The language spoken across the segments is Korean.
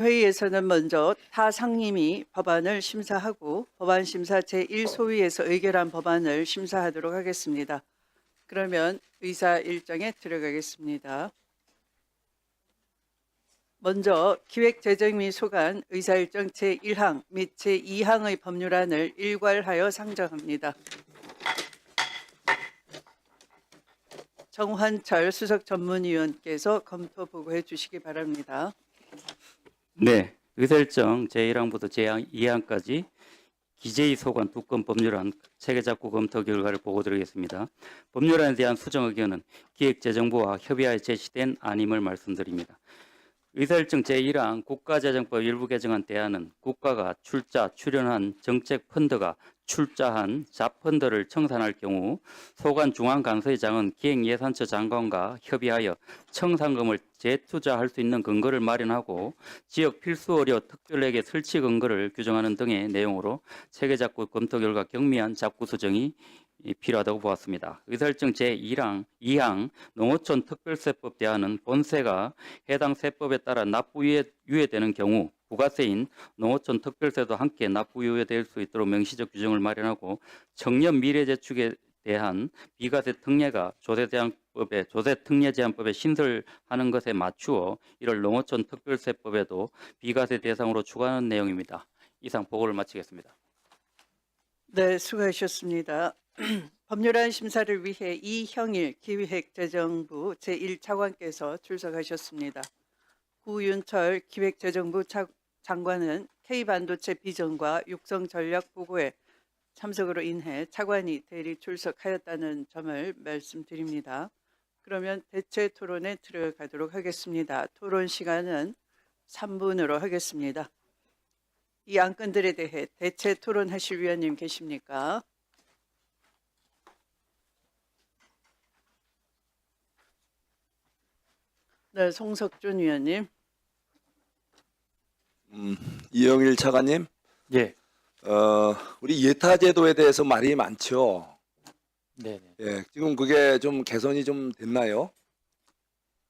회의에서는 먼저 타 상임위 법안을 심사하고 법안 심사 제1소위에서 의결한 법안을 심사하도록 하겠습니다. 그러면 의사 일정에 들어가겠습니다. 먼저 기획재정 및 소관 의사일정 제1항 및 제2항의 법률안을 일괄하여 상정합니다. 정환철 수석전문위원께서 검토 보고해 주시기 바랍니다. 네, 의사일정 제1항부터 제2항까지 기재위 소관 두 건 법률안 체계작구 검토 결과를 보고드리겠습니다. 법률안에 대한 수정 의견은 기획재정부와 협의하에 제시된 안임을 말씀드립니다. 의사일정 제1항 국가재정법 일부 개정안 대안은 국가가 출자한 정책 펀드가 출자한 자펀드를 청산할 경우 소관 중앙간서의장은 기획예산처 장관과 협의하여 청산금을 재투자할 수 있는 근거를 마련하고 지역 필수 의료 특별회계 설치 근거를 규정하는 등의 내용으로 체계작구 검토 결과 경미한 작구 수정이 필요하다고 보았습니다. 의사일정 제2항 농어촌 특별세법 대안은 본세가 해당 세법에 따라 납부유예되는 경우 부가세인 농어촌 특별세도 함께 납부유예될 수 있도록 명시적 규정을 마련하고 청년 미래저축에 대한 비과세 특례가 조세특례제한법에 신설하는 것에 맞추어 이를 농어촌 특별세법에도 비과세 대상으로 추가하는 내용입니다. 이상 보고를 마치겠습니다. 네, 수고하셨습니다. 법률안 심사를 위해 이형일 기획재정부 제1차관께서 출석하셨습니다. 구윤철 기획재정부 장관은 K반도체 비전과 육성 전략 보고에 참석으로 인해 차관이 대리 출석하였다는 점을 말씀드립니다. 그러면 대체 토론에 들어가도록 하겠습니다. 토론 시간은 3분으로 하겠습니다. 이 안건들에 대해 대체 토론하실 위원님 계십니까? 네, 송석준 위원님. 이영일 차관님, 예, 우리 예타제도에 대해서 말이 많죠. 네네. 예, 지금 그게 좀 개선이 좀 됐나요?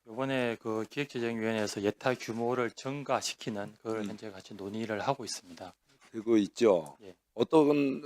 이번에 그 기획재정위원회에서 예타 규모를 증가시키는 그걸 현재 같이 논의를 하고 있습니다. 되고 있죠. 예. 어떤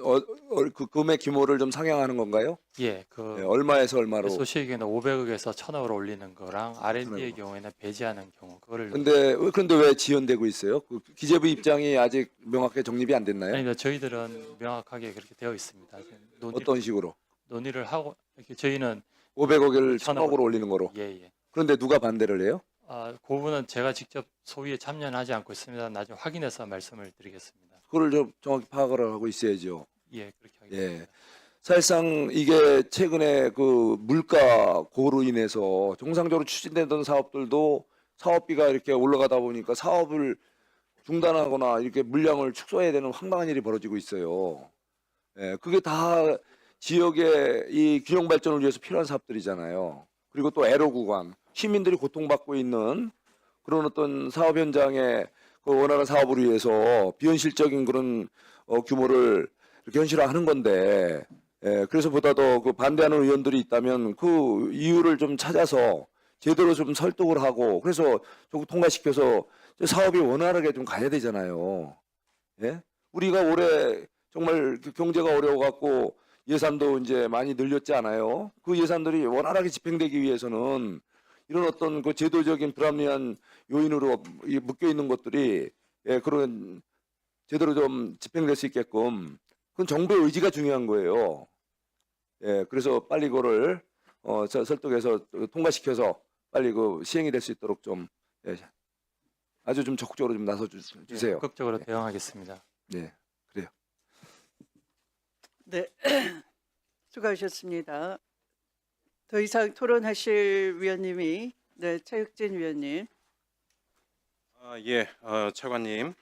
그 금액 규모를 좀 상향하는 건가요? 예, 그 예, 얼마에서 얼마로? 소식에는 500억에서 1000억으로 올리는 거랑 R&D의 1000억. 경우에는 배제하는 경우 그거를 그런데 왜 지연되고 있어요? 그 기재부 입장이 아직 명확하게 정립이 안 됐나요? 아닙니다. 저희들은 명확하게 그렇게 되어 있습니다. 어떤 식으로? 논의를 하고 이렇게 저희는 500억을 1000억 1000억으로 올리는 거로. 예. 그런데 누가 반대를 해요? 그 부분은 제가 직접 소위에 참여하지 않고 있습니다. 나중에 확인해서 말씀을 드리겠습니다. 그걸 좀 정확히 파악을 하고 있어야죠. 예, 그렇게 하겠습니다. 예. 사실상 이게 최근에 그 물가 고로 인해서 정상적으로 추진되던 사업들도 사업비가 이렇게 올라가다 보니까 사업을 중단하거나 이렇게 물량을 축소해야 되는 황당한 일이 벌어지고 있어요. 예, 그게 다 지역의 이 균형 발전을 위해서 필요한 사업들이잖아요. 그리고 또 애로 구간, 시민들이 고통받고 있는 그런 어떤 사업 현장에 그 원활한 사업을 위해서 비현실적인 그런 규모를 이렇게 현실화하는 건데, 예, 그래서 보다 더 그 반대하는 의원들이 있다면 그 이유를 좀 찾아서 제대로 좀 설득을 하고 그래서 좀 통과시켜서 사업이 원활하게 좀 가야 되잖아요. 예? 우리가 올해 정말 경제가 어려워갖고 예산도 이제 많이 늘렸지 않아요? 그 예산들이 원활하게 집행되기 위해서는 이런 어떤 그 제도적인 불합리한 요인으로 묶여 있는 것들이 그런 제대로 좀 집행될 수 있게끔 그건 정부의 의지가 중요한 거예요. 예, 그래서 빨리 그거를 설득해서 통과시켜서 빨리 그 시행이 될 수 있도록 좀 아주 좀 적극적으로 좀 나서 주세요. 적극적으로 대응하겠습니다. 네, 그래요. 네, 수고하셨습니다. 더 이상 토론하실 위원님이 최혁진 위원님. 예, 차관님.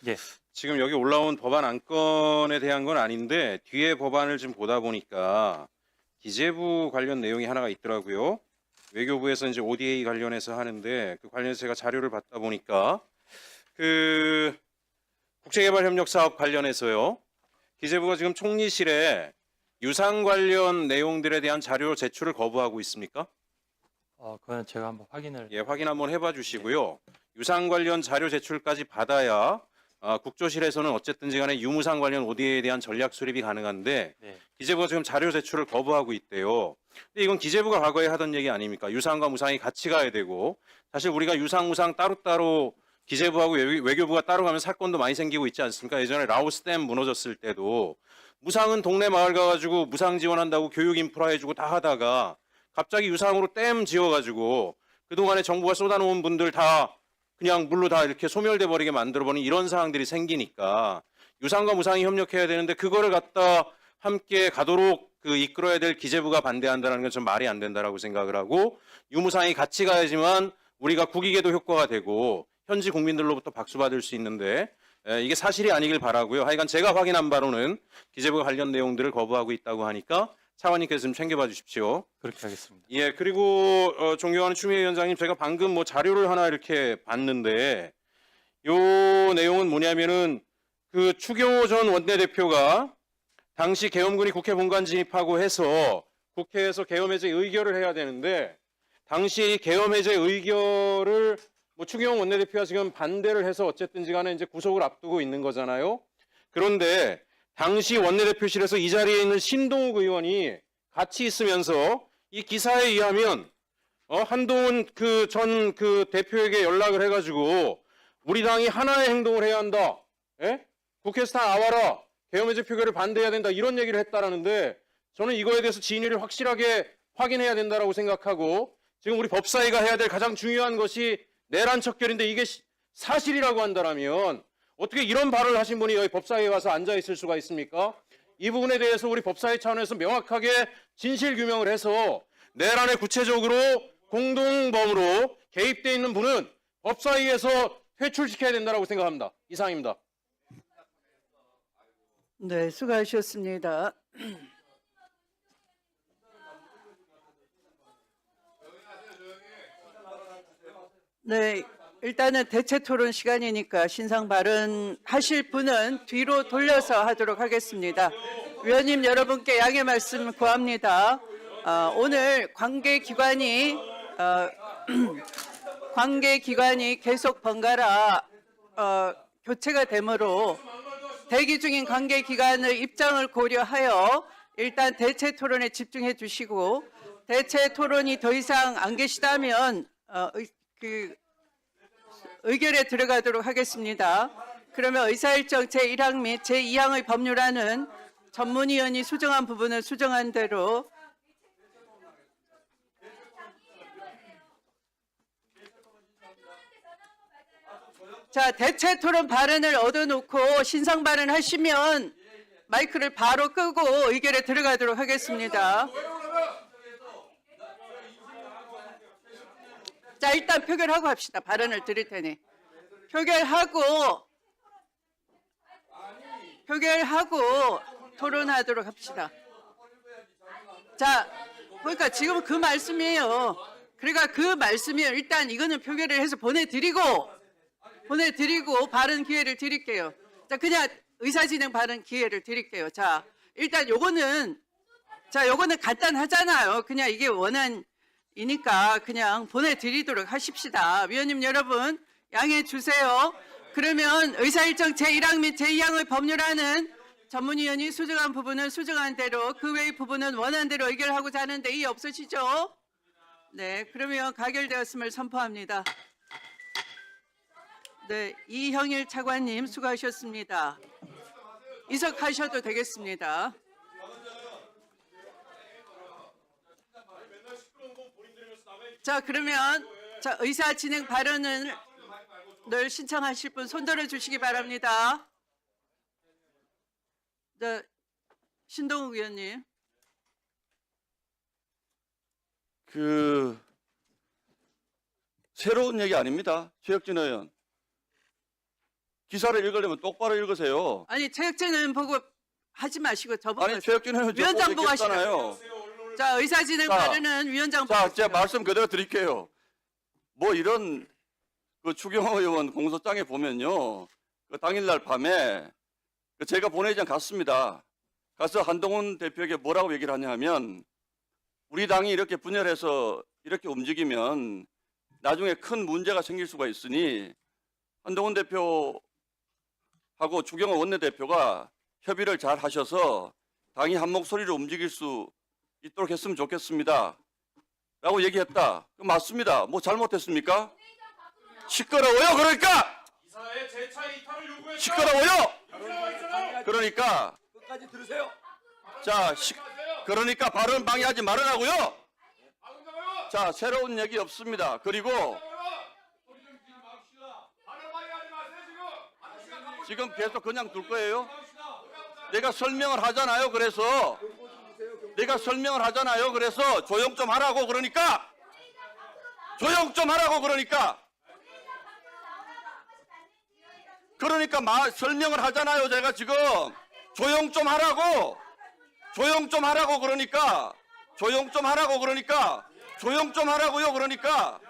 예. 지금 여기 올라온 법안 안건에 대한 건 아닌데 뒤에 법안을 좀 보다 보니까 기재부 관련 내용이 하나가 있더라고요. 외교부에서 이제 ODA 관련해서 하는데 그 관련해서 제가 자료를 받다 보니까 그 국제개발협력 사업 관련해서요. 기재부가 지금 총리실에 유상 관련 내용들에 대한 자료 제출을 거부하고 있습니까? 그건 제가 한번 확인을. 예, 확인 한번 해봐 주시고요. 유상 관련 자료 제출까지 받아야 국조실에서는 어쨌든지 간에 유무상 관련 ODA에 대한 전략 수립이 가능한데 네. 기재부가 지금 자료 제출을 거부하고 있대요. 근데 이건 기재부가 과거에 하던 얘기 아닙니까? 유상과 무상이 같이 가야 되고 사실 우리가 유상, 무상 따로따로 기재부하고 외교부가 따로 가면 사건도 많이 생기고 있지 않습니까? 예전에 라오스 댐 무너졌을 때도 무상은 동네 마을 가가지고 무상 지원한다고 교육 인프라 해주고 다 하다가 갑자기 유상으로 댐 지어가지고 그동안에 정부가 쏟아놓은 분들 다 그냥 물로 다 이렇게 소멸돼 버리게 만들어버리는 이런 상황들이 생기니까 유상과 무상이 협력해야 되는데 그거를 갖다 함께 가도록 이끌어야 될 기재부가 반대한다는 건 좀 말이 안 된다라고 생각을 하고 유무상이 같이 가야지만 우리가 국익에도 효과가 되고 현지 국민들로부터 박수 받을 수 있는데 이게 사실이 아니길 바라고요. 하여간 제가 확인한 바로는 기재부가 관련 내용들을 거부하고 있다고 하니까 차관님께서 좀 챙겨봐 주십시오. 그렇게 하겠습니다. 예, 그리고 존경하는 추미애 위원장님, 제가 방금 뭐 자료를 하나 이렇게 봤는데 요 내용은 뭐냐면은 그 추경호 전 원내대표가 당시 계엄군이 국회 본관 진입하고 해서 국회에서 계엄 해제 의결을 해야 되는데 당시 계엄 해제 의결을 뭐 추경호 원내대표가 지금 반대를 해서 어쨌든지 간에 이제 구속을 앞두고 있는 거잖아요. 그런데 당시 원내대표실에서 이 자리에 있는 신동욱 의원이 같이 있으면서 이 기사에 의하면 한동훈 전 대표에게 연락을 해가지고 우리 당이 하나의 행동을 해야 한다. 예? 국회에서 다 나와라. 계엄해제 표결을 반대해야 된다. 이런 얘기를 했다라는데 저는 이거에 대해서 진위를 확실하게 확인해야 된다라고 생각하고 지금 우리 법사위가 해야 될 가장 중요한 것이 내란 척결인데 이게 사실이라고 한다라면 어떻게 이런 발언을 하신 분이 여기 법사위에 와서 앉아 있을 수가 있습니까? 이 부분에 대해서 우리 법사위 차원에서 명확하게 진실 규명을 해서 내란에 구체적으로 공동범으로 개입돼 있는 분은 법사위에서 퇴출시켜야 된다고 생각합니다. 이상입니다. 네, 수고하셨습니다. 네, 일단은 대체 토론 시간이니까 신상 발언하실 분은 뒤로 돌려서 하도록 하겠습니다. 위원님 여러분께 양해 말씀 구합니다. 오늘 관계기관이 계속 번갈아 교체가 되므로 대기 중인 관계기관의 입장을 고려하여 일단 대체 토론에 집중해 주시고 대체 토론이 더 이상 안 계시다면 의결에 들어가도록 하겠습니다. 그러면 의사일정 제1항 및 제2항의 법률안은 전문위원이 수정한 부분은 수정한 대로 자, 대체 토론 발언을 얻어놓고 신상 발언하시면 마이크를 바로 끄고 의결에 들어가도록 하겠습니다. 자, 일단 표결하고 합시다. 발언을 드릴 테니. 표결하고 토론하도록 합시다. 자, 그러니까 지금 그 말씀이에요. 그러니까 그 말씀이에요. 일단 이거는 표결을 해서 보내드리고 발언 기회를 드릴게요. 자, 그냥 의사진행 발언 기회를 드릴게요. 자, 일단 요거는 간단하잖아요. 그냥 이게 원안이니까 그냥 보내드리도록 하십시다. 위원님 여러분 양해해 주세요. 그러면 의사일정 제1항 및 제2항의 법률안은 전문위원이 수정한 부분은 수정한 대로 그 외의 부분은 원안대로 의결하고자 하는데 이의 없으시죠? 네, 그러면 가결되었음을 선포합니다. 네, 이형일 차관님 수고하셨습니다. 이석하셔도 되겠습니다. 자, 그러면 의사 진행 발언을 신청하실 분 손들어 주시기 바랍니다. 네, 신동욱 의원님. 새로운 얘기 아닙니다. 최혁진 의원. 기사를 읽으려면 똑바로 읽으세요. 아니, 최혁진 의원 보고 하지 마시고 저보고 아니, 최혁진 의원 위원장 보고 하시잖아요. 자, 의사 진행 발언은 위원장 보고 자, 제가 말씀 그대로 드릴게요. 뭐 이런 추경호 의원 공소장에 보면요. 당일날 밤에 제가 본회의장 갔습니다. 가서 한동훈 대표에게 뭐라고 얘기를 하냐 하면 우리 당이 이렇게 분열해서 이렇게 움직이면 나중에 큰 문제가 생길 수가 있으니 한동훈 대표하고 주경호 원내대표가 협의를 잘 하셔서 당이 한 목소리로 움직일 수 있도록 했으면 좋겠습니다. 라고 얘기했다. 그 맞습니다. 뭐 잘못했습니까? 시끄러워요. 그러니까 이사회 재차 이탈을 요구했다. 시끄러워요. 그러니까 끝까지 들으세요. 자, 그러니까 발언 방해하지 말으라고요. 자, 새로운 얘기 없습니다. 그리고 지금 계속 그냥 둘 거예요? 내가 설명을 하잖아요. 그래서 내가 설명을 하잖아요. 그래서 조용 좀 하라고 그러니까 조용 좀 하라고 그러니까 설명을 하잖아요. 제가 지금 조용 좀 하라고 그러니까 조용 좀 하라고요. 그러니까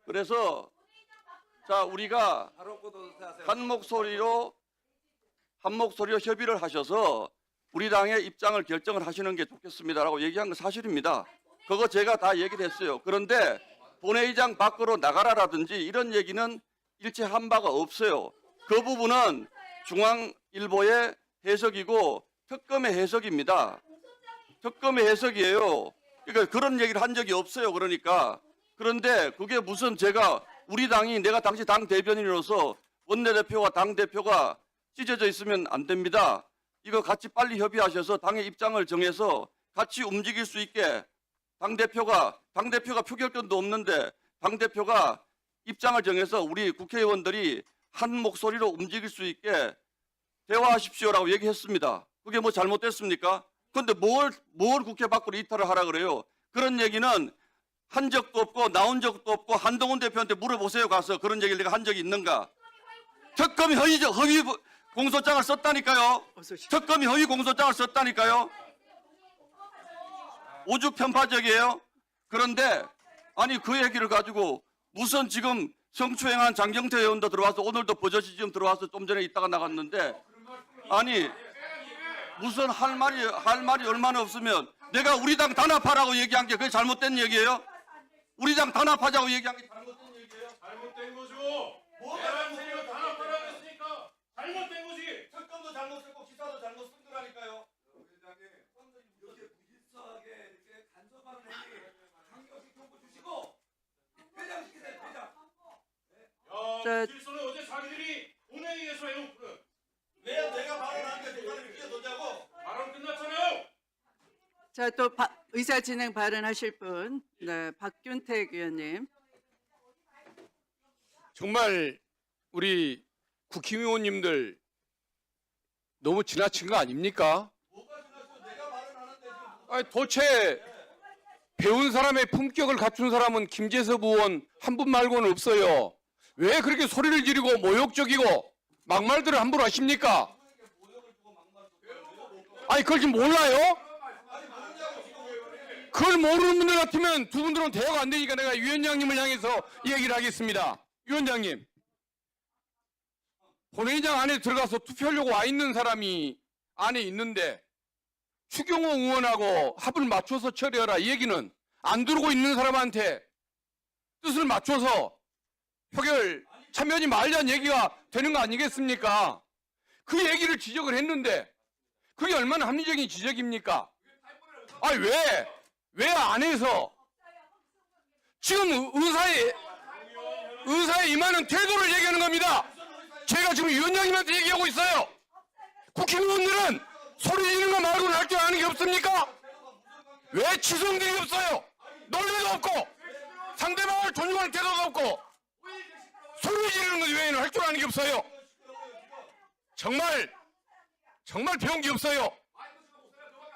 그래서 자, 우리가 한 목소리로 협의를 하셔서 우리 당의 입장을 결정을 하시는 게 좋겠습니다라고 얘기한 건 사실입니다. 그거 제가 다 얘기를 했어요. 그런데 본회의장 밖으로 나가라라든지 이런 얘기는 일체 한 바가 없어요. 그 부분은 중앙일보의 해석이고 특검의 해석입니다. 특검의 해석이에요. 그러니까 그런 얘기를 한 적이 없어요. 그러니까 그런데 그게 무슨 제가 우리 당이 내가 당시 당 대변인으로서 원내대표와 당대표가 찢어져 있으면 안 됩니다. 이거 같이 빨리 협의하셔서 당의 입장을 정해서 같이 움직일 수 있게 당대표가 표결권도 없는데 당대표가 입장을 정해서 우리 국회의원들이 한 목소리로 움직일 수 있게 대화하십시오라고 얘기했습니다. 그게 뭐 잘못됐습니까? 그런데 뭘 국회 밖으로 이탈을 하라 그래요? 그런 얘기는 한 적도 없고 나온 적도 없고 한동훈 대표한테 물어보세요. 가서 그런 얘기를 내가 한 적이 있는가? 특검이 허위 공소장을 썼다니까요. 특검이 허위 공소장을 썼다니까요. 우주 편파적이에요. 그런데 아니 그 얘기를 가지고 무슨 지금 성추행한 장경태 의원도 들어와서 오늘도 버젓이 지금 들어와서 좀 전에 있다가 나갔는데 아니 무슨 할 말이 얼마나 없으면 내가 우리 당 단합하라고 얘기한 게 그게 잘못된 얘기예요? 우리 당 단합하자고 얘기한 게 잘못된 얘기예요? 잘못된 거죠. 뭐가 우리가 단합하라고 했으니까 잘못된 거지. 특검도 잘못 썼고 기사도 잘못 쓴 거라니까요. 이렇게 무질서하게 이렇게 간섭하는 행위 강력히 경고 주시고 회장시키세요. 야, 질서는 어제 자기들이 본회의에서 해놓고는 왜 내가 발언하는데 누가를 끼어들냐고? 발언 끝났잖아요. 자, 또 의사 진행 발언하실 분, 네, 박균택 의원님. 정말 우리 국회의원님들 너무 지나친 거 아닙니까? 아니, 도대체 배운 사람의 품격을 갖춘 사람은 김재섭 의원 한 분 말고는 없어요. 왜 그렇게 소리를 지르고 모욕적이고 막말들을 함부로 하십니까? 아니 그걸 지금 몰라요? 그걸 모르는 분들 같으면 두 분들은 대화가 안 되니까 내가 위원장님을 향해서 얘기를 하겠습니다. 위원장님, 본회의장 안에 들어가서 투표하려고 와 있는 사람이 안에 있는데 추경호 의원하고 합을 맞춰서 처리하라 이 얘기는 안 들어오고 있는 사람한테 뜻을 맞춰서 표결 참여하지 말자는 얘기가 되는 거 아니겠습니까? 그 얘기를 지적을 했는데 그게 얼마나 합리적인 지적입니까? 아니 왜 안에서 지금 의사에 임하는 태도를 얘기하는 겁니다. 제가 지금 위원장님한테 얘기하고 있어요. 국회의원들은 소리 지르는 거 말고는 할 줄 아는 게 없습니까? 왜 치성들이 없어요? 논리도 없고 상대방을 존중하는 태도도 없고 소리 지르는 것 외에는 할 줄 아는 게 없어요. 정말 배운 게 없어요.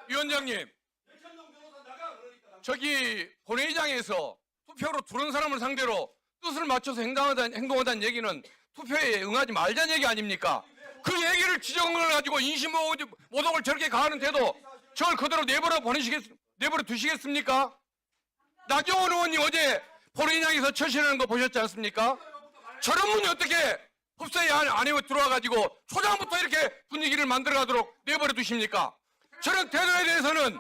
위원장님, 저기 본회의장에서 투표로 두른 사람을 상대로 뜻을 맞춰서 행동하다는 얘기는 투표에 응하지 말자는 얘기 아닙니까? 그 얘기를 지적을 가지고 인신모독을 저렇게 가하는 태도 저걸 그대로 내버려 두시겠습니까? 나경원 의원님 어제 본회의장에서 처신하는 거 보셨지 않습니까? 저런 분이 어떻게 법사위 안에 들어와가지고 초장부터 이렇게 분위기를 만들어가도록 내버려 두십니까? 저런 태도에 대해서는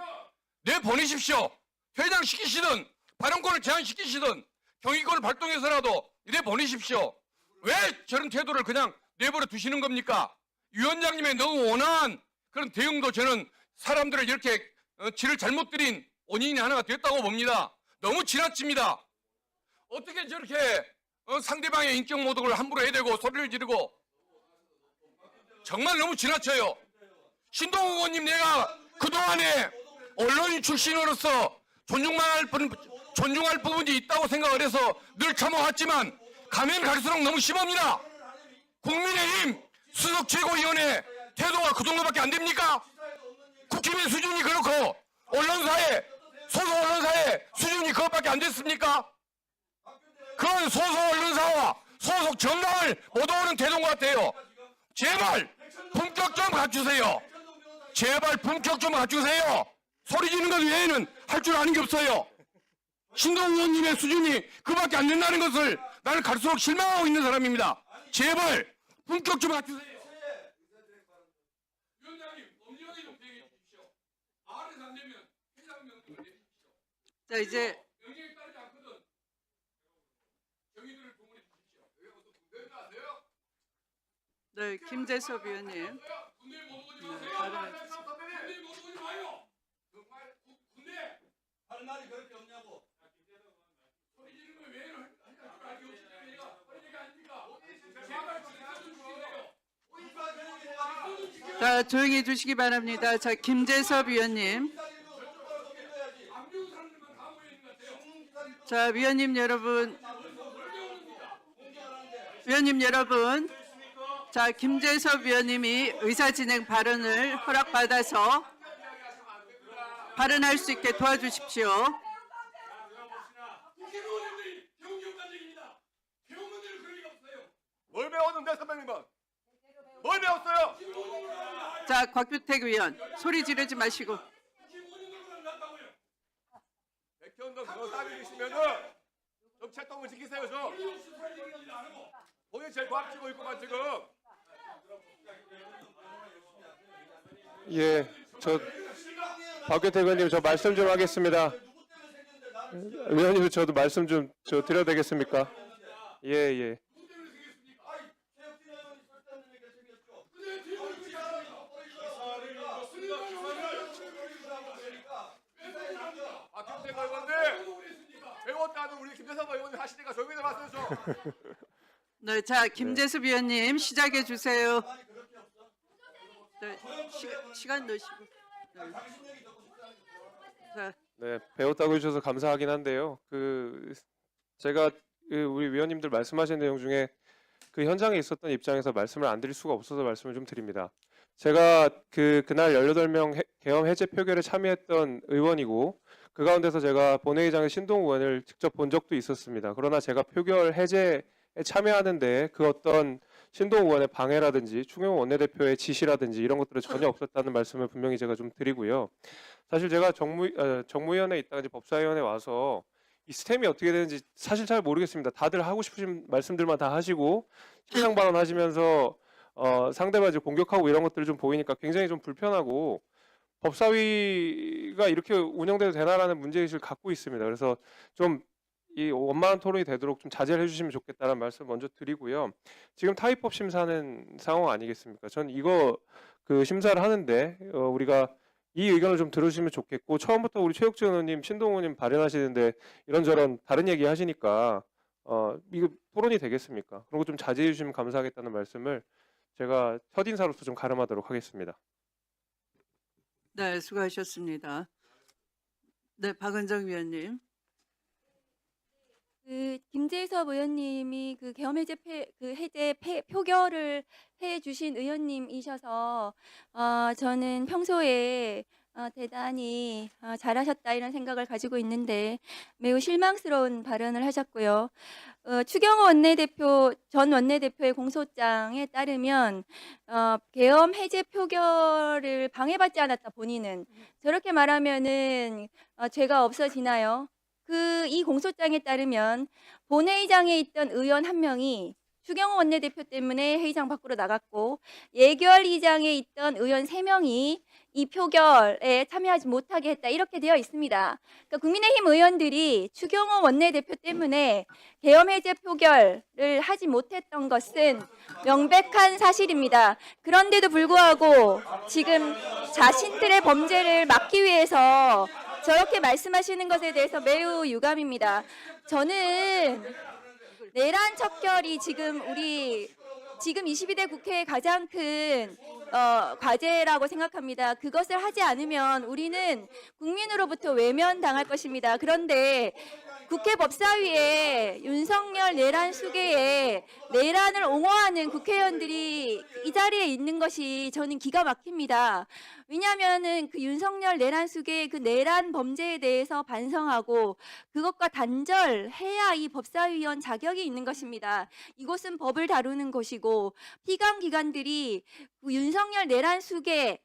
내보내십시오. 퇴장시키시든 발언권을 제한시키시든 경위권을 발동해서라도 내보내십시오. 왜 저런 태도를 그냥 내버려 두시는 겁니까? 위원장님의 너무 온화한 그런 대응도 저는 사람들을 이렇게 질을 잘못 드린 원인이 하나가 됐다고 봅니다. 너무 지나칩니다. 어떻게 저렇게 상대방의 인격 모독을 함부로 해대고 소리를 지르고 정말 너무 지나쳐요. 신동욱 의원님, 내가 그동안에 언론인 출신으로서 존중할 부분이 있다고 생각을 해서 늘 참아왔지만 가면 갈수록 너무 심합니다. 국민의힘 수석 최고위원회 태도가 그 정도밖에 안 됩니까? 국힘의 수준이 그렇고 소속 언론사의 수준이 그것밖에 안 됐습니까? 그런 소속 언론사와 소속 정당을 못 오는 태도인 것 같아요. 제발 품격 좀 갖추세요. 제발 품격 좀 갖추세요. 소리 지르는 것 외에는 할 줄 아는 게 없어요. 신동욱 의원님의 수준이 그밖에 안 된다는 것을 나는 갈수록 실망하고 있는 사람입니다. 제발 품격 좀 갖추세요. 위원장님, 엄정하게 좀 대응해 주십시오. 말을 안 되면 회장명령을 내리십시오. 자, 이제 명령에 따르지 않거든 경위들을 동원해 주십시오. 왜 무슨 군대를 아세요? 네, 김재섭 위원님. 군대 못 오지 마세요. 발언해주세요. 군대 못 오지 마요. 정말 군대 하는 말이 그렇게 없냐고. 소리 지르는 거 외에는 할 줄 알기 없기 때문에 그런 얘기 아닙니까? 제발 질서 좀 지키세요. 자, 조용히 해주시기 바랍니다. 자, 김재섭 위원님. 자, 위원님 여러분. 자, 김재섭 위원님이 의사진행 발언을 허락받아서 발언할 수 있게 도와주십시오. 뭘 배웠는데 선배님은? 뭘 배웠어요? 자, 곽규택 의원, 소리 지르지 마시고. 백현동 변호사님이시면은 좀 채통을 지키세요 좀. 본인 제일 과학치고 있구만 지금. 예, 박규택 의원님, 저 말씀 좀 하겠습니다. 의원님, 저도 말씀 좀 드려도 되겠습니까? 예. 박현택 의원들 배웠다는 우리 김재섭 의원님 하시니까 조용히 좀 하세요 좀. 네, 자, 김재섭 위원님 시작해 주세요. 네, 시간 넣으시고. 네. 자, 네, 배웠다고 해주셔서 감사하긴 한데요. 제가 우리 위원님들 말씀하신 내용 중에 그 현장에 있었던 입장에서 말씀을 안 드릴 수가 없어서 말씀을 좀 드립니다. 제가 그날 18명 계엄 해제 표결에 참여했던 의원이고 그 가운데서 제가 본회의장에 신동욱 의원을 직접 본 적도 있었습니다. 그러나 제가 표결 해제에 참여하는데 그 어떤 신동욱 의원의 방해라든지 추경호 원내대표의 지시라든지 이런 것들은 전혀 없었다는 말씀을 분명히 제가 좀 드리고요. 사실 제가 정무위원회에 있다가 이제 법사위원회에 와서 이 스템이 어떻게 되는지 사실 잘 모르겠습니다. 다들 하고 싶으신 말씀들만 다 하시고 신상 발언하시면서 상대방 이제 공격하고 이런 것들을 좀 보이니까 굉장히 좀 불편하고 법사위가 이렇게 운영돼도 되나라는 문제의식을 갖고 있습니다. 그래서 좀 이 원만한 토론이 되도록 좀 자제를 해주시면 좋겠다는 말씀 먼저 드리고요. 지금 타입법 심사하는 상황 아니겠습니까? 전 이거 심사를 하는데 우리가 이 의견을 좀 들으시면 좋겠고 처음부터 우리 최혁준 의원님, 신동욱 의원님 발언하시는데 이런저런 다른 얘기 하시니까 이거 토론이 되겠습니까? 그런 거 좀 자제해 주시면 감사하겠다는 말씀을 제가 첫인사로서 좀 가름하도록 하겠습니다. 네, 수고하셨습니다. 네, 박은정 위원님. 김재섭 의원님이 계엄 해제 표결을 해주신 의원님이셔서 저는 평소에 대단히 잘하셨다 이런 생각을 가지고 있는데 매우 실망스러운 발언을 하셨고요. 추경호 전 원내대표의 공소장에 따르면 계엄 해제 표결을 방해받지 않았다 본인은 저렇게 말하면은 죄가 없어지나요? 이 공소장에 따르면 본회의장에 있던 의원 한 명이 추경호 원내대표 때문에 회의장 밖으로 나갔고 예결위장에 있던 의원 3명이 이 표결에 참여하지 못하게 했다 이렇게 되어 있습니다. 그러니까 국민의힘 의원들이 추경호 원내대표 때문에 계엄 해제 표결을 하지 못했던 것은 명백한 사실입니다. 그런데도 불구하고 지금 자신들의 범죄를 막기 위해서 저렇게 말씀하시는 것에 대해서 매우 유감입니다. 저는 내란 척결이 지금 22대 국회의 가장 큰 과제라고 생각합니다. 그것을 하지 않으면 우리는 국민으로부터 외면당할 것입니다. 그런데 국회 법사위에 윤석열 내란 수계에 내란을 옹호하는 국회의원들이 이 자리에 있는 것이 저는 기가 막힙니다. 왜냐하면은 그 윤석열 내란 수계의 그 내란 범죄에 대해서 반성하고 그것과 단절해야 이 법사위원 자격이 있는 것입니다. 이곳은 법을 다루는 곳이고 피감 기관들이 그 윤석열 내란 수계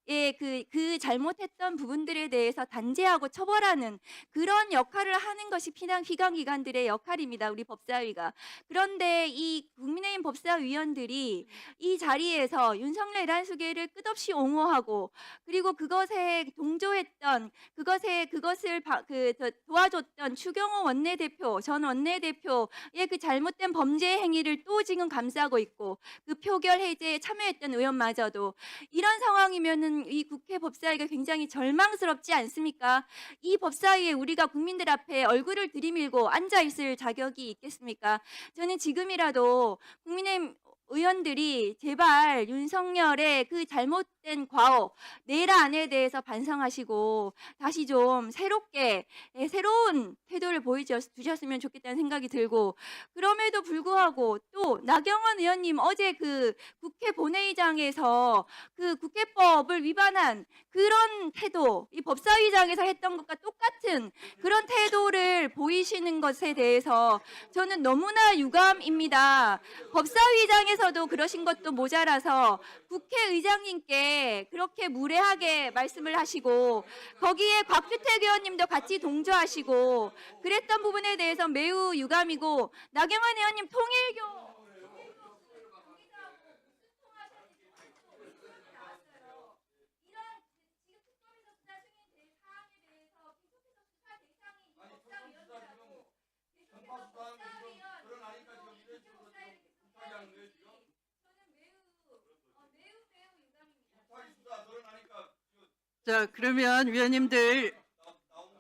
그 잘못했던 부분들에 대해서 단죄하고 처벌하는 그런 역할을 하는 것이 피감기관들의 역할입니다. 우리 법사위가. 그런데 이 국민의힘 법사위원들이 이 자리에서 윤석열 내란 수계를 끝없이 옹호하고 그리고 그것에 동조했던 그것을 도와줬던 추경호 원내대표 전 원내대표의 그 잘못된 범죄 행위를 또 지금 감싸고 있고 그 표결 해제에 참여했던 의원마저도 이런 상황이면은 이 국회 법사위가 굉장히 절망스럽지 않습니까? 이 법사위에 우리가 국민들 앞에 얼굴을 들이밀고 앉아 있을 자격이 있겠습니까? 저는 지금이라도 국민의힘 의원들이 제발 윤석열의 그 잘못된 과오, 내란에 대해서 반성하시고 다시 좀 새로운 태도를 보여주셨으면 좋겠다는 생각이 들고 그럼에도 불구하고 또 나경원 의원님 어제 그 국회 본회의장에서 그 국회법을 위반한 그런 태도, 이 법사위장에서 했던 것과 똑같은 그런 태도를 보이시는 것에 대해서 저는 너무나 유감입니다. 법사위장에서도 그러신 것도 모자라서 국회의장님께 그렇게 무례하게 말씀을 하시고 거기에 곽규택 의원님도 같이 동조하시고 그랬던 부분에 대해서 매우 유감이고 나경원 의원님 통일교 자, 그러면 위원님들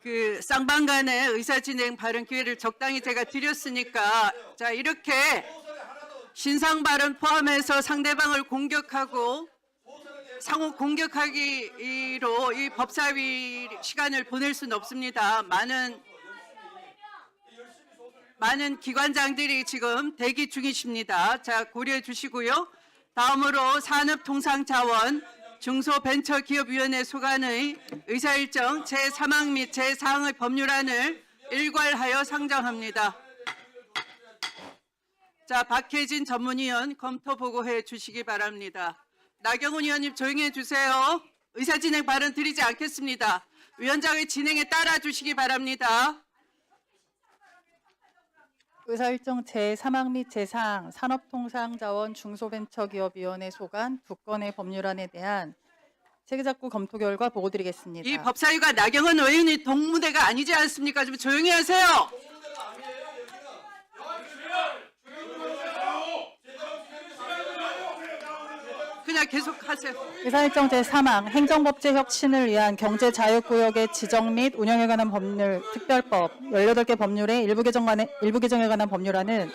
그 쌍방간의 의사진행 발언 기회를 적당히 제가 드렸으니까 자, 이렇게 신상 발언 포함해서 상대방을 공격하고 상호 공격하기로 이 법사위 시간을 보낼 수는 없습니다. 많은 기관장들이 지금 대기 중이십니다. 자, 고려해 주시고요. 다음으로 산업통상자원 중소벤처기업위원회 소관의 의사일정 제3항 및 제4항의 법률안을 일괄하여 상정합니다. 자, 박혜진 전문위원 검토 보고해 주시기 바랍니다. 나경원 의원님 조용히 해주세요. 의사진행 발언 드리지 않겠습니다. 위원장의 진행에 따라 주시기 바랍니다. 의사일정 제3항 및 제4항 산업통상자원 중소벤처기업위원회 소관 2건의 법률안에 대한 체계작구 검토 결과 보고드리겠습니다. 이 법사위가 나경원 의원의 동무대가 아니지 않습니까? 좀 조용히 하세요. 그냥 계속 하세요. 의사일정 제3항 행정법제 혁신을 위한 경제자유구역의 지정 및 운영에 관한 법률 특별법 18개 법률의 일부 개정에 관한 법률안은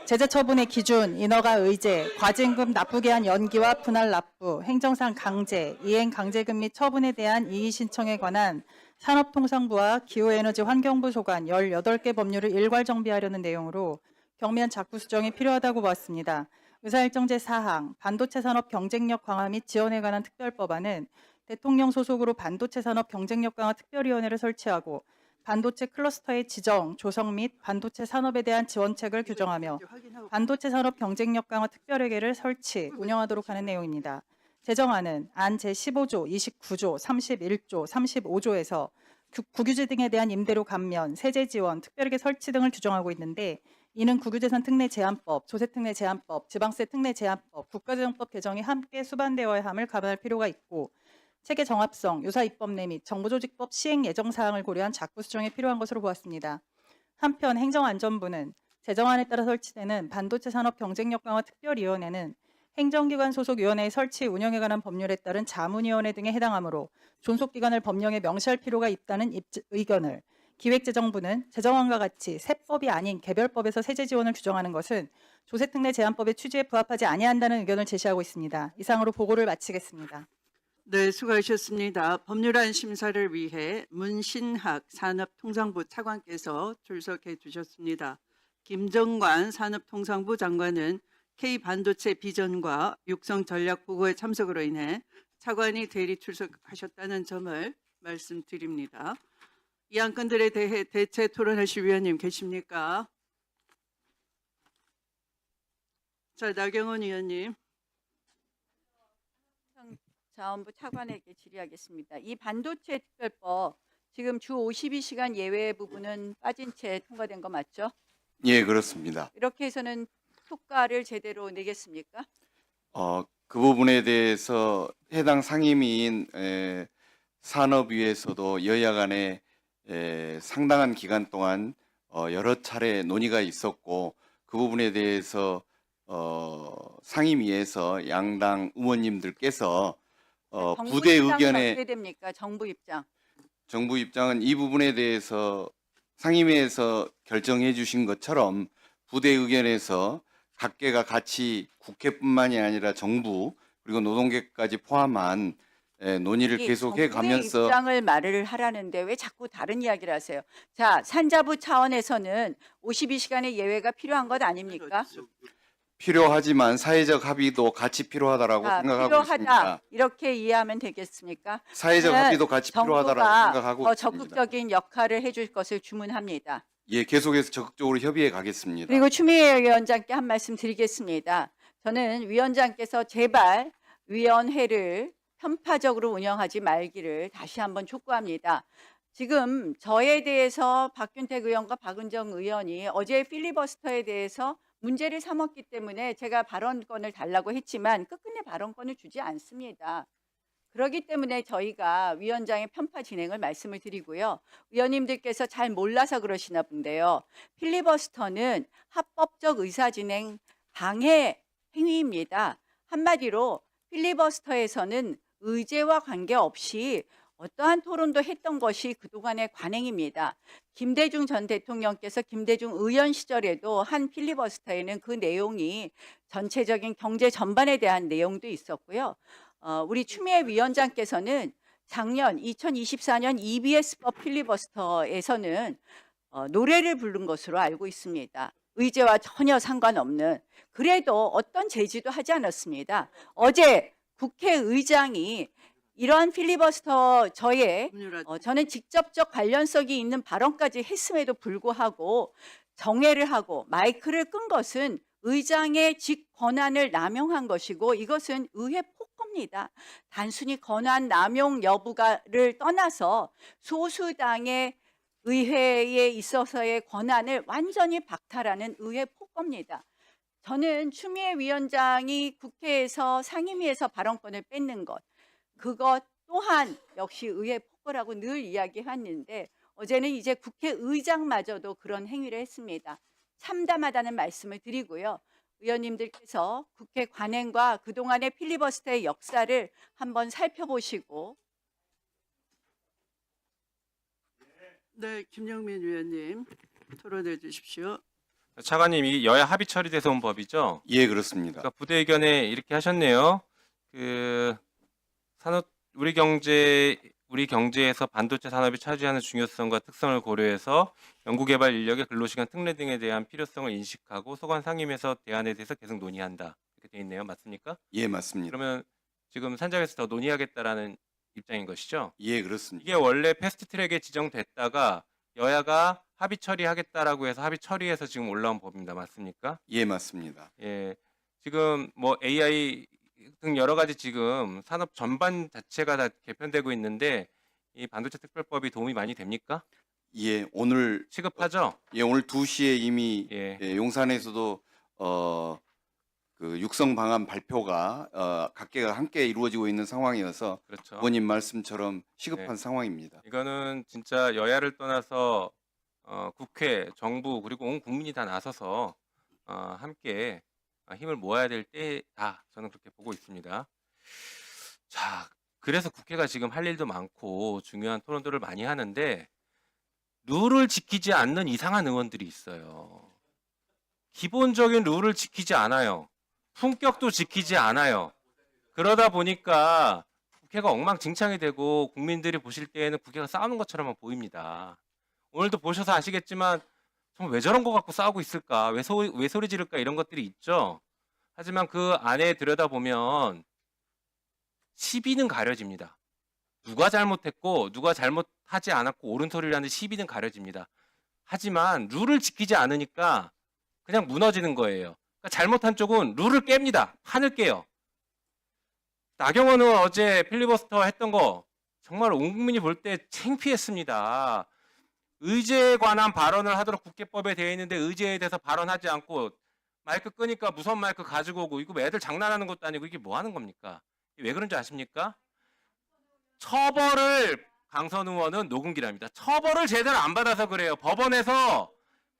제재 처분의 기준, 인허가 의제, 과징금 납부에 한 연기와 분할 납부, 행정상 강제, 이행 강제금 및 처분에 대한 이의 신청에 관한 산업통상부와 기후에너지 환경부 소관 18개 법률을 일괄 정비하려는 내용으로 경미한 작부 수정이 필요하다고 보았습니다. 의사일정 제4항 반도체 산업 경쟁력 강화 및 지원에 관한 특별법안은 대통령 소속으로 반도체 산업 경쟁력 강화 특별위원회를 설치하고 반도체 클러스터의 지정, 조성 및 반도체 산업에 대한 지원책을 규정하며 반도체 산업 경쟁력 강화 특별회계를 설치, 운영하도록 하는 내용입니다. 제정안은 안 제15조, 29조, 31조, 35조에서 국유지 등에 대한 임대료 감면, 세제 지원, 특별회계 설치 등을 규정하고 있는데 이는 국유재산 특례 제한법, 조세특례 제한법, 지방세 특례 제한법, 국가재정법 개정이 함께 수반되어야 함을 감안할 필요가 있고 체계 정합성, 유사 입법내 및 정부조직법 시행 예정 사항을 고려한 작부 수정이 필요한 것으로 보았습니다. 한편 행정안전부는 제정안에 따라 설치되는 반도체 산업 경쟁력 강화 특별위원회는 행정기관 소속 위원회의 설치 운영에 관한 법률에 따른 자문위원회 등에 해당하므로 존속기관을 법령에 명시할 필요가 있다는 의견을, 기획재정부는 제정안과 같이 세법이 아닌 개별법에서 세제 지원을 규정하는 것은 조세특례 제한법의 취지에 부합하지 아니한다는 의견을 제시하고 있습니다. 이상으로 보고를 마치겠습니다. 네, 수고하셨습니다. 법률안 심사를 위해 문신학 산업통상부 차관께서 출석해 주셨습니다. 김정관 산업통상부 장관은 K반도체 비전과 육성 전략 보고에 참석으로 인해 차관이 대리 출석하셨다는 점을 말씀드립니다. 이 안건들에 대해 대체 토론하실 위원님 계십니까? 자, 나경원 의원님. 자원부 차관에게 질의하겠습니다. 이 반도체 특별법 지금 주 52시간 예외 부분은 빠진 채 통과된 거 맞죠? 예, 그렇습니다. 이렇게 해서는 효과를 제대로 내겠습니까? 그 부분에 대해서 해당 상임위인 산업위에서도 여야 간에 상당한 기간 동안 여러 차례 논의가 있었고 그 부분에 대해서 상임위에서 양당 의원님들께서 정부 부대 입장은 의견에 어떻게 됩니까? 정부 입장. 정부 입장은 이 부분에 대해서 상임위에서 결정해 주신 것처럼 부대 의견에서 각계가 같이 국회뿐만이 아니라 정부 그리고 노동계까지 포함한 논의를 계속해 가면서 정부의 입장을 말을 하라는데 왜 자꾸 다른 이야기를 하세요? 자, 산자부 차원에서는 52시간의 예외가 필요한 것 아닙니까? 필요하지만 사회적 합의도 같이 필요하다라고 자, 생각하고 필요하다 있습니다. 이렇게 이해하면 되겠습니까? 사회적 저는 합의도 같이 필요하다라고 정부가 생각하고 더 있습니다. 적극적인 역할을 해줄 것을 주문합니다. 예, 계속해서 적극적으로 협의해 가겠습니다. 그리고 추미애 위원장께 한 말씀 드리겠습니다. 저는 위원장께서 제발 위원회를 편파적으로 운영하지 말기를 다시 한번 촉구합니다. 지금 저에 대해서 박균택 의원과 박은정 의원이 어제 필리버스터에 대해서 문제를 삼았기 때문에 제가 발언권을 달라고 했지만 끝끝내 발언권을 주지 않습니다. 그렇기 때문에 저희가 위원장의 편파 진행을 말씀을 드리고요. 위원님들께서 잘 몰라서 그러시나 본데요. 필리버스터는 합법적 의사진행 방해 행위입니다. 한마디로 필리버스터에서는 의제와 관계없이 어떠한 토론도 했던 것이 그동안의 관행입니다. 김대중 전 대통령께서 김대중 의원 시절에도 한 필리버스터에는 그 내용이 전체적인 경제 전반에 대한 내용도 있었고요. 우리 추미애 위원장께서는 작년 2024년 EBS법 필리버스터에서는 노래를 부른 것으로 알고 있습니다. 의제와 전혀 상관없는. 그래도 어떤 제지도 하지 않았습니다. 어제 국회의장이 이러한 필리버스터 저는 직접적 관련성이 있는 발언까지 했음에도 불구하고 정회를 하고 마이크를 끈 것은 의장의 직권한을 남용한 것이고 이것은 의회 폭거입니다. 단순히 권한 남용 여부를 떠나서 소수당의 의회에 있어서의 권한을 완전히 박탈하는 의회 폭거입니다. 저는 추미애 위원장이 국회에서 상임위에서 발언권을 뺏는 것, 그것 또한 역시 의회 폭거라고 늘 이야기했는데 어제는 이제 국회의장마저도 그런 행위를 했습니다. 참담하다는 말씀을 드리고요. 의원님들께서 국회 관행과 그동안의 필리버스터의 역사를 한번 살펴보시고. 네, 김영민 위원님 토론해 주십시오. 차관님, 이 여야 합의 처리돼서 온 법이죠? 예, 그렇습니다. 그러니까 부대 의견에 이렇게 하셨네요. 우리 경제에서 반도체 산업이 차지하는 중요성과 특성을 고려해서 연구개발 인력의 근로시간 특례 등에 대한 필요성을 인식하고 소관 상임에서 대안에 대해서 계속 논의한다. 이렇게 돼 있네요. 맞습니까? 예, 맞습니다. 그러면 지금 산자에서 더 논의하겠다라는 입장인 것이죠? 예, 그렇습니다. 이게 원래 패스트트랙에 지정됐다가 여야가 합의 처리하겠다라고 해서 합의 처리해서 지금 올라온 법입니다. 맞습니까? 예, 맞습니다. 예. 지금 뭐 AI 등 여러 가지 지금 산업 전반 자체가 다 개편되고 있는데 이 반도체 특별법이 도움이 많이 됩니까? 예, 오늘 취급하죠? 오늘 2시에 이미 예. 용산에서도 그 육성 방안 발표가 각계가 함께 이루어지고 있는 상황이어서 그렇죠. 의원님 말씀처럼 시급한 네. 상황입니다. 이거는 진짜 여야를 떠나서 국회, 정부 그리고 온 국민이 다 나서서 함께 힘을 모아야 될 때다. 저는 그렇게 보고 있습니다. 자, 그래서 국회가 지금 할 일도 많고 중요한 토론들을 많이 하는데 룰을 지키지 않는 이상한 의원들이 있어요. 기본적인 룰을 지키지 않아요. 품격도 지키지 않아요. 그러다 보니까 국회가 엉망진창이 되고 국민들이 보실 때에는 국회가 싸우는 것처럼만 보입니다. 오늘도 보셔서 아시겠지만 정말 왜 저런 거 갖고 싸우고 있을까? 왜 소리 지를까? 이런 것들이 있죠. 하지만 그 안에 들여다보면 시비는 가려집니다. 누가 잘못했고 누가 잘못하지 않았고 옳은 소리를 하는 시비는 가려집니다. 하지만 룰을 지키지 않으니까 그냥 무너지는 거예요. 그러니까 잘못한 쪽은 룰을 깹니다. 판을 깨요. 나경원 의원 어제 필리버스터 했던 거 정말 온 국민이 볼 때 창피했습니다. 의제에 관한 발언을 하도록 국회법에 되어 있는데 의제에 대해서 발언하지 않고 마이크 끄니까 무선 마이크 가지고 오고 이거 애들 장난하는 것도 아니고 이게 뭐 하는 겁니까? 왜 그런지 아십니까? 처벌을 강선 의원은 녹음기랍니다. 처벌을 제대로 안 받아서 그래요. 법원에서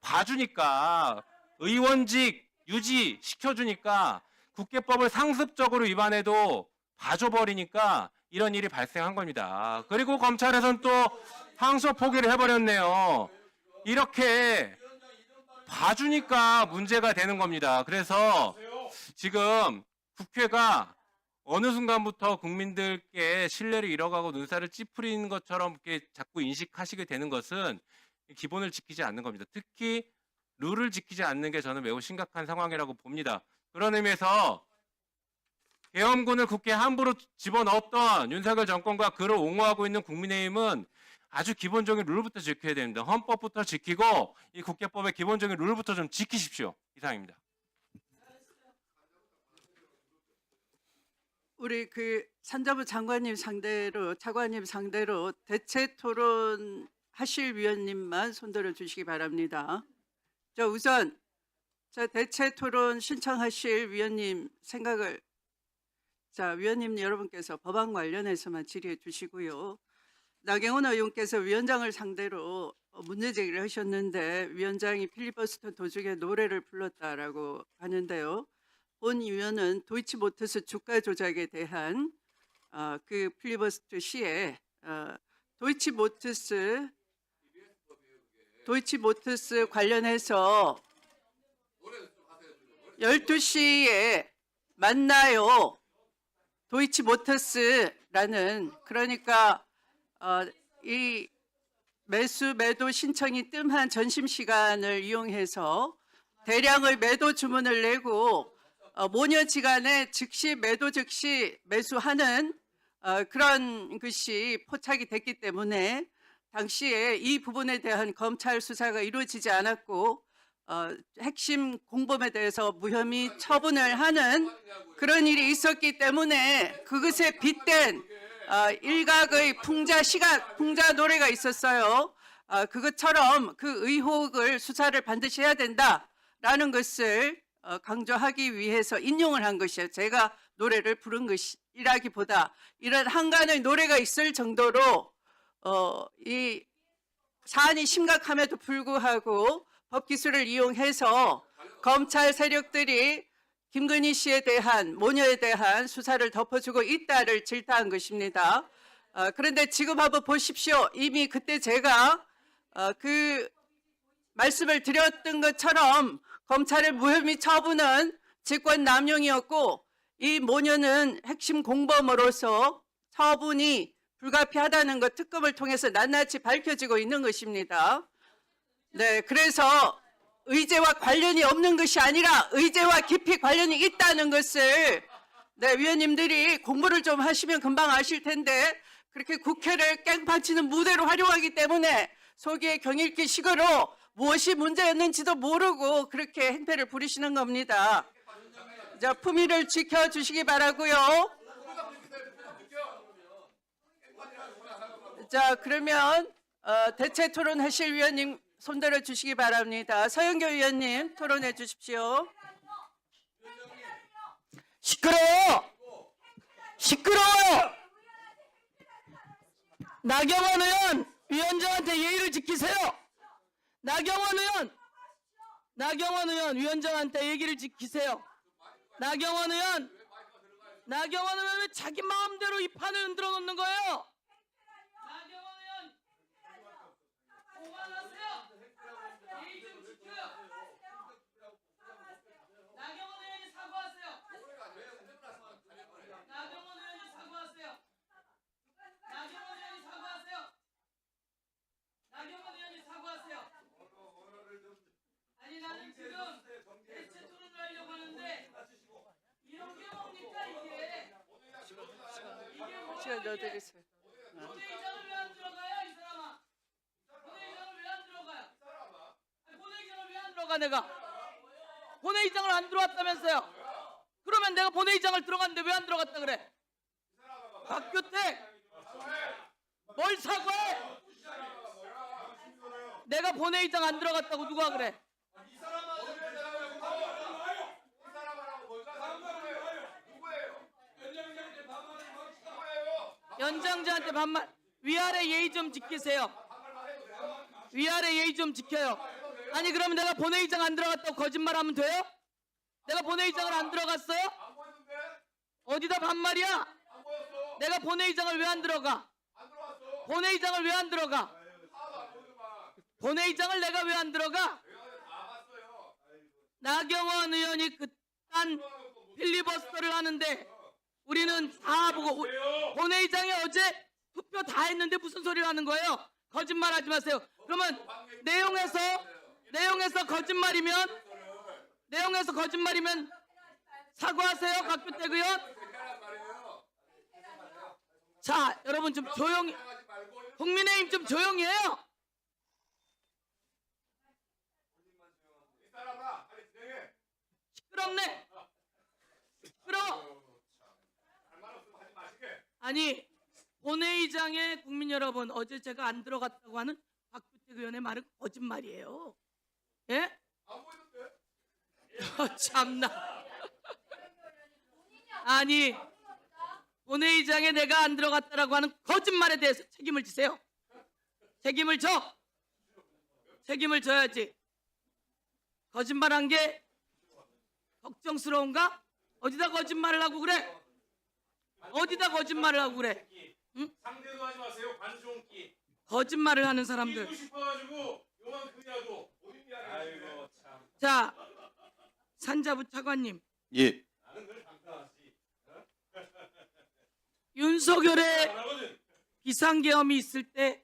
봐주니까 의원직 유지 시켜주니까 국회법을 상습적으로 위반해도 봐줘버리니까 이런 일이 발생한 겁니다. 그리고 검찰에서는 또 항소 포기를 해버렸네요. 이렇게 봐주니까 문제가 되는 겁니다. 그래서 지금 국회가 어느 순간부터 국민들께 신뢰를 잃어가고 눈살을 찌푸리는 것처럼 이렇게 자꾸 인식하시게 되는 것은 기본을 지키지 않는 겁니다. 특히 룰을 지키지 않는 게 저는 매우 심각한 상황이라고 봅니다. 그런 의미에서 계엄군을 국회에 함부로 집어넣었던 윤석열 정권과 그를 옹호하고 있는 국민의힘은 아주 기본적인 룰부터 지켜야 됩니다. 헌법부터 지키고 이 국회법의 기본적인 룰부터 좀 지키십시오. 이상입니다. 우리 그 산자부 장관님 상대로 차관님 상대로 대체 토론 하실 위원님만 손들어 주시기 바랍니다. 저 우선 대체 토론 신청하실 위원님 생각을 위원님 여러분께서 법안 관련해서만 질의해 주시고요. 나경원 의원께서 위원장을 상대로 문제 제기를 하셨는데 위원장이 필리버스터 도중에 노래를 불렀다라고 하는데요. 본 위원은 도이치모터스 주가 조작에 대한 그 필리버스터 시에 도이치모터스 관련해서 12시에 만나요. 도이치모터스라는 그러니까 이 매도 신청이 뜸한 점심시간을 이용해서 대량의 매도 주문을 내고 모녀지간에 즉시 매수하는 그런 것이 포착이 됐기 때문에 당시에 이 부분에 대한 검찰 수사가 이루어지지 않았고 핵심 공범에 대해서 무혐의 처분을 하는 그런 일이 있었기 때문에 그것에 빗댄 일각의 풍자 노래가 있었어요. 그것처럼 그 의혹을 수사를 반드시 해야 된다라는 것을 강조하기 위해서 인용을 한 것이에요. 제가 노래를 부른 것이라기보다 이런 한간의 노래가 있을 정도로 이 사안이 심각함에도 불구하고 법기술을 이용해서 검찰 세력들이 김건희 씨에 대한 모녀에 대한 수사를 덮어주고 있다를 질타한 것입니다. 그런데 지금 한번 보십시오. 이미 그때 제가 그 말씀을 드렸던 것처럼 검찰의 무혐의 처분은 직권 남용이었고 이 모녀는 핵심 공범으로서 처분이 불가피하다는 것 특검을 통해서 낱낱이 밝혀지고 있는 것입니다. 네, 그래서 의제와 관련이 없는 것이 아니라 의제와 깊이 관련이 있다는 것을 위원님들이 공부를 좀 하시면 금방 아실 텐데 그렇게 국회를 깽판치는 무대로 활용하기 때문에 속이의 경읽기 식으로 무엇이 문제였는지도 모르고 그렇게 행패를 부리시는 겁니다. 자, 품위를 지켜주시기 바라고요. 자, 그러면 대체 토론하실 위원님 손들어 주시기 바랍니다. 서영교 위원님 토론해 주십시오. 시끄러워! 시끄러워요! 나경원 의원 위원장한테 예의를 지키세요. 나경원 의원 위원장한테 얘기를 지키세요. 나경원 의원 왜 자기 마음대로 이 판을 흔들어 놓는 거예요? 나경원 의원 그만하세요. 예의 좀 지켜요. 나경원 의원이 사과하세요. 나경원 의원이 사과하세요. 나경원 의원이 사과하세요. 나경원 의원이 사과하세요. 아니 나는 지금 대체 토론을 하려고 하는데 이런 게 뭡니까 이게? 시간 넣어드리세요. 본회의장을 왜 안 들어가요 이 사람아? 본회의장을 왜 안 들어가요? 아니, 본회의장을 왜 안 들어가 내가? 본회의장을 안 들어왔다면서요? 그러면 내가 본회의장을 들어갔는데 왜 안 들어갔다 그래? 박규택 뭘 사과해? 내가 본회의장 안 들어갔다고 누가 그래? 연장자한테 반말. 위아래 예의 좀 지키세요. 위아래 예의 좀 지켜요. 아니 그러면 내가 본회의장 안 들어갔다고 거짓말하면 돼요? 내가 본회의장을 안 들어갔어요? 어디다 반말이야? 내가 본회의장을 왜 안 들어가? 본회의장을 왜 안 들어가? 본회의장을 내가 왜 안 들어가? 나경원 의원이 그딴 필리버스터를 하는데 우리는 다 보고 본회의장에 어제 투표 다 했는데 무슨 소리를 하는 거예요? 거짓말하지 마세요. 그러면 내용에서 거짓말이면 사과하세요, 박규택 의원. 자, 여러분 좀 조용히. 국민의힘 좀 조용히 해요. 시끄럽네. 시끄러워. 아니 본회의장에 국민 여러분 어제 제가 안 들어갔다고 하는 박규택 의원의 말은 거짓말이에요. 예? 참나. 아니 본회의장에 내가 안 들어갔다라고 하는 거짓말에 대해서 책임을 지세요. 책임을 져. 책임을 져야지. 거짓말한 게 걱정스러운가? 어디다 거짓말을 하고 그래? 어디다 거짓말을 하고 그래? 응? 상대도 하지 마세요. 관종기. 거짓말을 하는 사람들. 이기고 싶어가지고 요만큼이라도 본인이 아이고 참. 자, 산자부 차관님. 예. 윤석열의 비상계엄이 있을 때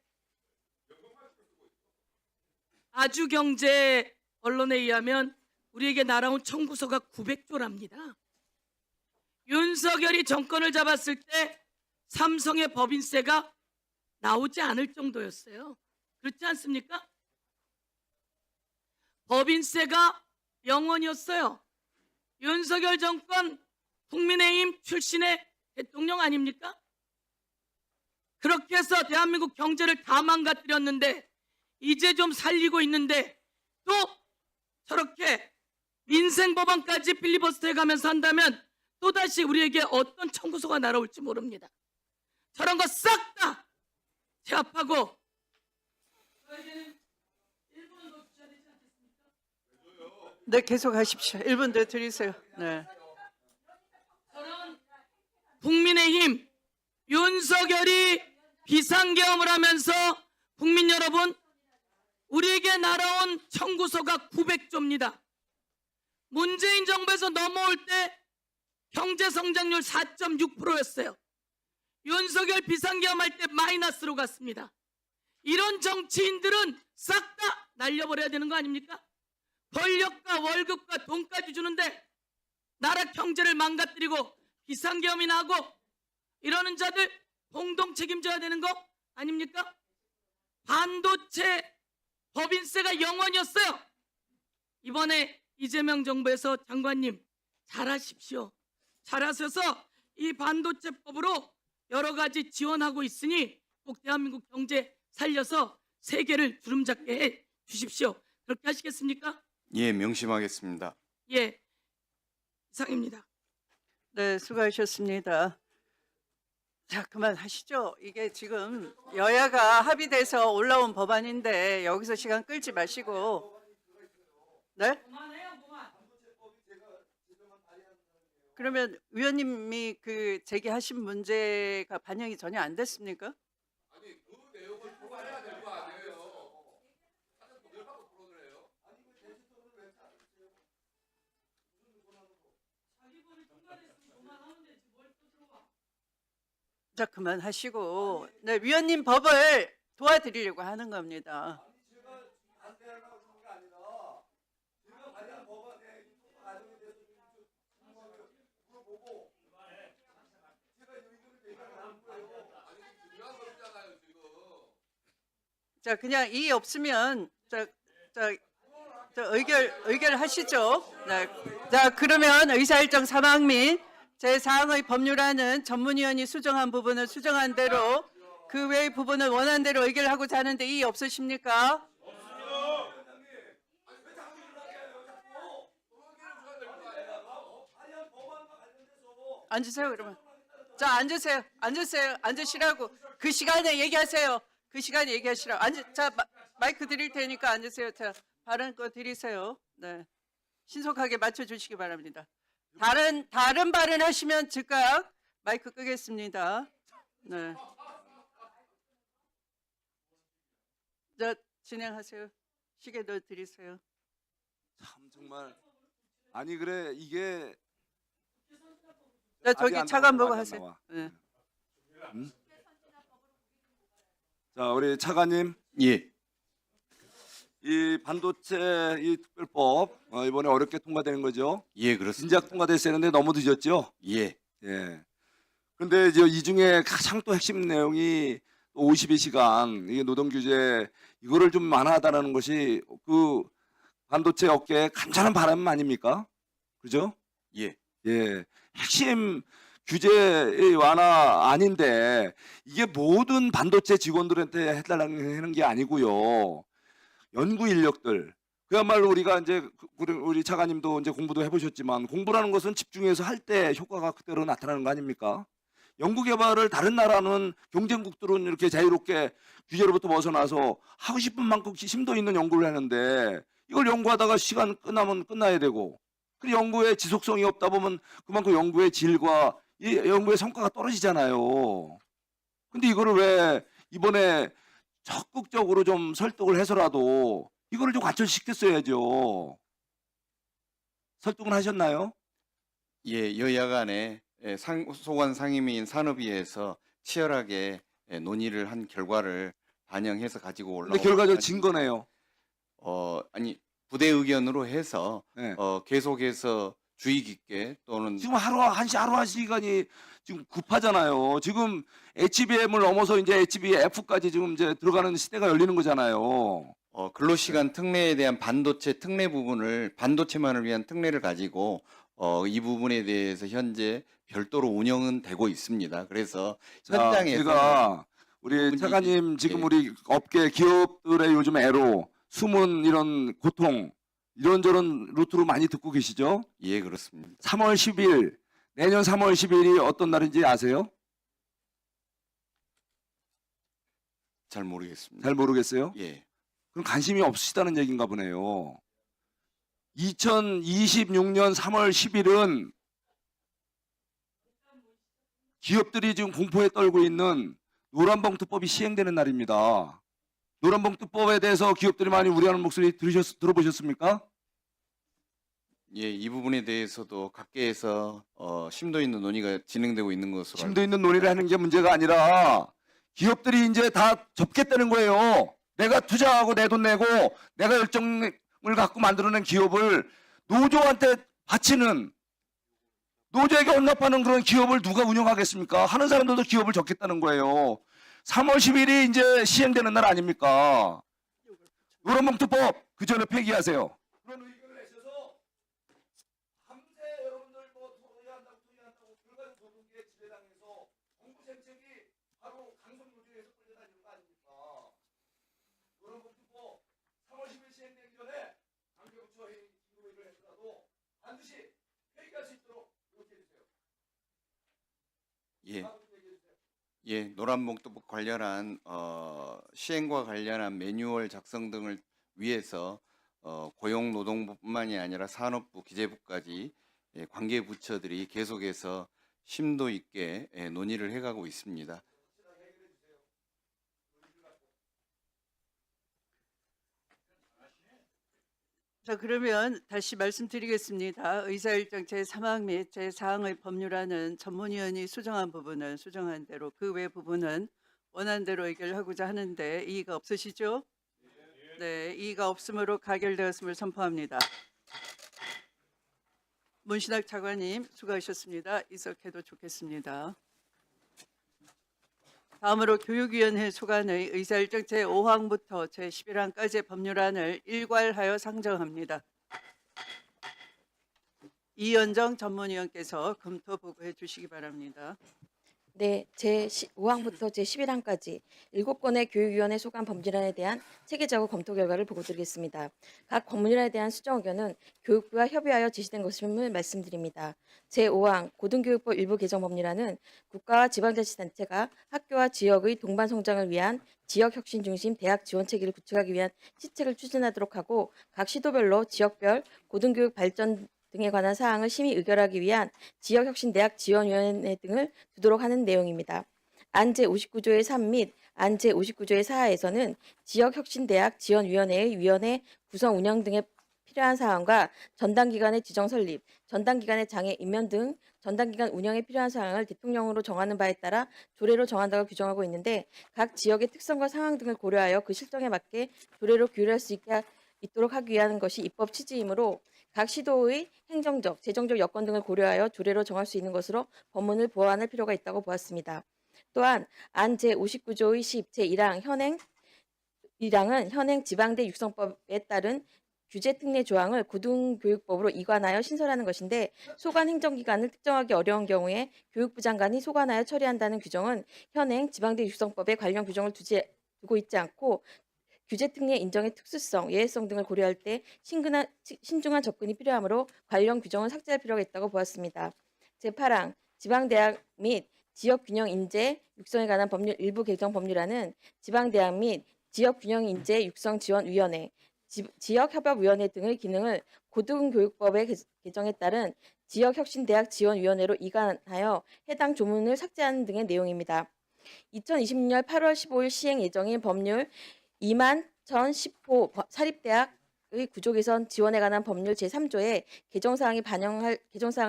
아주경제 언론에 의하면 우리에게 날아온 청구서가 900조랍니다. 윤석열이 정권을 잡았을 때 삼성의 법인세가 나오지 않을 정도였어요. 그렇지 않습니까? 법인세가 0원이었어요. 윤석열 정권 국민의힘 출신의 대통령 아닙니까? 그렇게 해서 대한민국 경제를 다 망가뜨렸는데 이제 좀 살리고 있는데 또 저렇게 민생법안까지 필리버스터 해가면서 한다면 또다시 우리에게 어떤 청구서가 날아올지 모릅니다. 저런 거 싹 다 제압하고 저에게는 1분 더 주셔야 되지 않겠습니까? 네, 계속 하십시오. 1분 더 드리세요. 네. 저는 국민의힘 윤석열이 비상계엄을 하면서 국민 여러분 우리에게 날아온 청구서가 900조입니다. 문재인 정부에서 넘어올 때 경제 성장률 4.6%였어요. 윤석열 비상계엄할 때 마이너스로 갔습니다. 이런 정치인들은 싹 다 날려버려야 되는 거 아닙니까? 권력과 월급과 돈까지 주는데 나라 경제를 망가뜨리고 비상계엄이나 하고 이러는 자들 공동 책임져야 되는 거 아닙니까? 반도체 법인세가 0원이었어요. 이번에 이재명 정부에서 장관님 잘하십시오. 잘하셔서 이 반도체법으로 여러 가지 지원하고 있으니 꼭 대한민국 경제 살려서 세 개를 주름잡게 해 주십시오. 그렇게 하시겠습니까? 예, 명심하겠습니다. 예, 이상입니다. 네, 수고하셨습니다. 자, 그만하시죠. 이게 지금 여야가 합의돼서 올라온 법안인데 여기서 시간 끌지 마시고. 네? 그러면 위원님이 그 제기하신 문제가 반영이 전혀 안 됐습니까? 자, 그만하시고. 네, 위원님 법을 도와드리려고 하는 겁니다. 자, 그냥 이의 없으면 의결하시죠. 네. 자, 그러면 의사일정 사망 및 제4항의 법률안은 전문위원이 수정한 부분을 수정한 대로 그 외의 부분을 원한 대로 의결하고자 하는데 이의 없으십니까? 앉으세요, 그러면. 자, 앉으세요. 앉으시라고. 그 시간에 얘기하세요. 그 시간에 얘기하시라고. 자, 마이크 드릴 테니까 앉으세요. 자, 발언 거 드리세요. 네. 신속하게 맞춰주시기 바랍니다. 다른 발언 하시면 즉각 마이크 끄겠습니다. 네. 자, 진행하세요. 시계 넣어 드리세요. 참 정말 아니 그래 이게 자, 저기 안 차관 나와, 보고 안 하세요. 나와. 네. 자, 우리 차관님, 예, 이 반도체 이 특별법 이번에 어렵게 통과되는 거죠? 예, 그렇습니다. 진작 통과됐어야 했는데 너무 늦었죠? 예, 예. 근데 이제 이 중에 가장 또 핵심 내용이 52시간 이게 노동 규제 이거를 좀 완화하다라는 것이 그 반도체 업계의 간절한 바람 아닙니까? 그죠? 예. 예. 핵심 규제의 완화 아닌데 이게 모든 반도체 직원들한테 해달라는 게 아니고요. 연구 인력들 그야말로 우리가 이제 우리 차관님도 이제 공부도 해보셨지만 공부라는 것은 집중해서 할 때 효과가 그대로 나타나는 거 아닙니까? 연구 개발을 다른 나라는 경쟁국들은 이렇게 자유롭게 규제로부터 벗어나서 하고 싶은 만큼 심도 있는 연구를 하는데 이걸 연구하다가 시간 끝나면 끝나야 되고 그 연구의 지속성이 없다 보면 그만큼 연구의 질과 이 연구의 성과가 떨어지잖아요. 근데 이거를 왜 이번에 적극적으로 좀 설득을 해서라도 이거를 좀 관철시켰어야죠. 설득은 하셨나요? 예, 여야 간에 소관 상임위인 산업위에서 치열하게 논의를 한 결과를 반영해서 가지고 올라온. 근데 결과적으로 진 거네요. 아니 부대 의견으로 해서 네. 계속해서 주의 깊게 또는 지금 하루 한 시간이 지금 급하잖아요. 지금 HBM을 넘어서 이제 HBF까지 지금 이제 들어가는 시대가 열리는 거잖아요. 근로시간 특례에 대한 반도체 특례 부분을 반도체만을 위한 특례를 가지고 이 부분에 대해서 현재 별도로 운영은 되고 있습니다. 그래서 현장에서 제가 우리 차관님 지금 우리 업계 기업들의 요즘 애로 숨은 이런 고통 이런저런 루트로 많이 듣고 계시죠? 예, 그렇습니다. 3월 10일 내년 3월 10일이 어떤 날인지 아세요? 잘 모르겠습니다. 잘 모르겠어요? 예. 그럼 관심이 없으시다는 얘기인가 보네요. 2026년 3월 10일은 기업들이 지금 공포에 떨고 있는 노란봉투법이 시행되는 날입니다. 노란봉투법에 대해서 기업들이 많이 우려하는 목소리 들어보셨습니까? 예, 이 부분에 대해서도 각계에서 심도 있는 논의가 진행되고 있는 것으로 심도 있는 논의를 하는 게 문제가 아니라 기업들이 이제 다 접겠다는 거예요. 내가 투자하고 내 돈 내고 내가 열정을 갖고 만들어낸 기업을 노조한테 바치는 노조에게 혼납하는 그런 기업을 누가 운영하겠습니까? 하는 사람들도 기업을 접겠다는 거예요. 3월 10일이 이제 시행되는 날 아닙니까? 노란봉투법 그 전에 폐기하세요. 그런 의견을 내셔서 밤새 여러분들 뭐 토의한다고 결과적 노동계에 지배당해서 정부 정책이 바로 강성 노조에서 끌려다니는 거 아닙니까? 예, 노란봉투법 관련한 시행과 관련한 매뉴얼 작성 등을 위해서 고용노동부뿐만이 아니라 산업부, 기재부까지 관계 부처들이 계속해서 심도 있게 논의를 해가고 있습니다. 자, 그러면 다시 말씀드리겠습니다. 의사일정 제3항 및 제4항의 법률안은 전문위원이 수정한 부분은 수정한 대로, 그 외 부분은 원한 대로 의결하고자 하는데 이의가 없으시죠? 네, 이의가 없으므로 가결되었음을 선포합니다. 문신학 차관님 수고하셨습니다. 이석해도 좋겠습니다. 다음으로 교육위원회 소관의 의사일정 제5항부터 제11항까지의 법률안을 일괄하여 상정합니다. 이현정 전문위원께서 검토 보고해 주시기 바랍니다. 네, 제5항부터 제11항까지 7건의 교육위원회 소관 법률안에 대한 체계적으로 검토 결과를 보고드리겠습니다. 각 법률안에 대한 수정 의견은 교육부와 협의하여 제시된 것임을 말씀드립니다. 제5항 고등교육법 일부 개정 법률안은 국가와 지방자치단체가 학교와 지역의 동반 성장을 위한 지역혁신 중심 대학 지원 체계를 구축하기 위한 시책을 추진하도록 하고 각 시도별로 지역별 고등교육 발전 등에 관한 사항을 심의 의결하기 위한 지역혁신대학 지원위원회 등을 두도록 하는 내용입니다. 안 제59조의 3 및 안 제59조의 4하에서는 지역혁신대학 지원위원회의 위원회 구성 운영 등에 필요한 사항과 전담기관의 지정 설립, 전담기관의 장애 임명 등 전담기관 운영에 필요한 사항을 대통령으로 정하는 바에 따라 조례로 정한다고 규정하고 있는데 각 지역의 특성과 상황 등을 고려하여 그 실정에 맞게 조례로 규율할 수 있도록 하기 위한 것이 입법 취지이므로 각 시도의 행정적, 재정적 여건 등을 고려하여 조례로 정할 수 있는 것으로 법문을 보완할 필요가 있다고 보았습니다. 또한 안 제59조의 10 제1항 은 현행 지방대 육성법에 따른 규제 특례 조항을 고등교육법으로 이관하여 신설하는 것인데 소관 행정기관을 특정하기 어려운 경우에 교육부 장관이 소관하여 처리한다는 규정은 현행 지방대 육성법에 관련 규정을 두고 있지 않고 규제 특례 인정의 특수성, 예외성 등을 고려할 때 신중한 접근이 필요하므로 관련 규정을 삭제할 필요가 있다고 보았습니다. 제8항 지방대학 및 지역균형 인재 육성에 관한 법률 일부 개정 법률안은 지방대학 및 지역균형 인재 육성 지원위원회, 지역협업위원회 등의 기능을 고등교육법의 개정에 따른 지역혁신대학 지원위원회로 이관하여 해당 조문을 삭제하는 등의 내용입니다. 2020년 8월 15일 시행 예정인 법률 20,010호 사립대학의 구조 개선 지원에 관한 법률 제3조에 개정사항을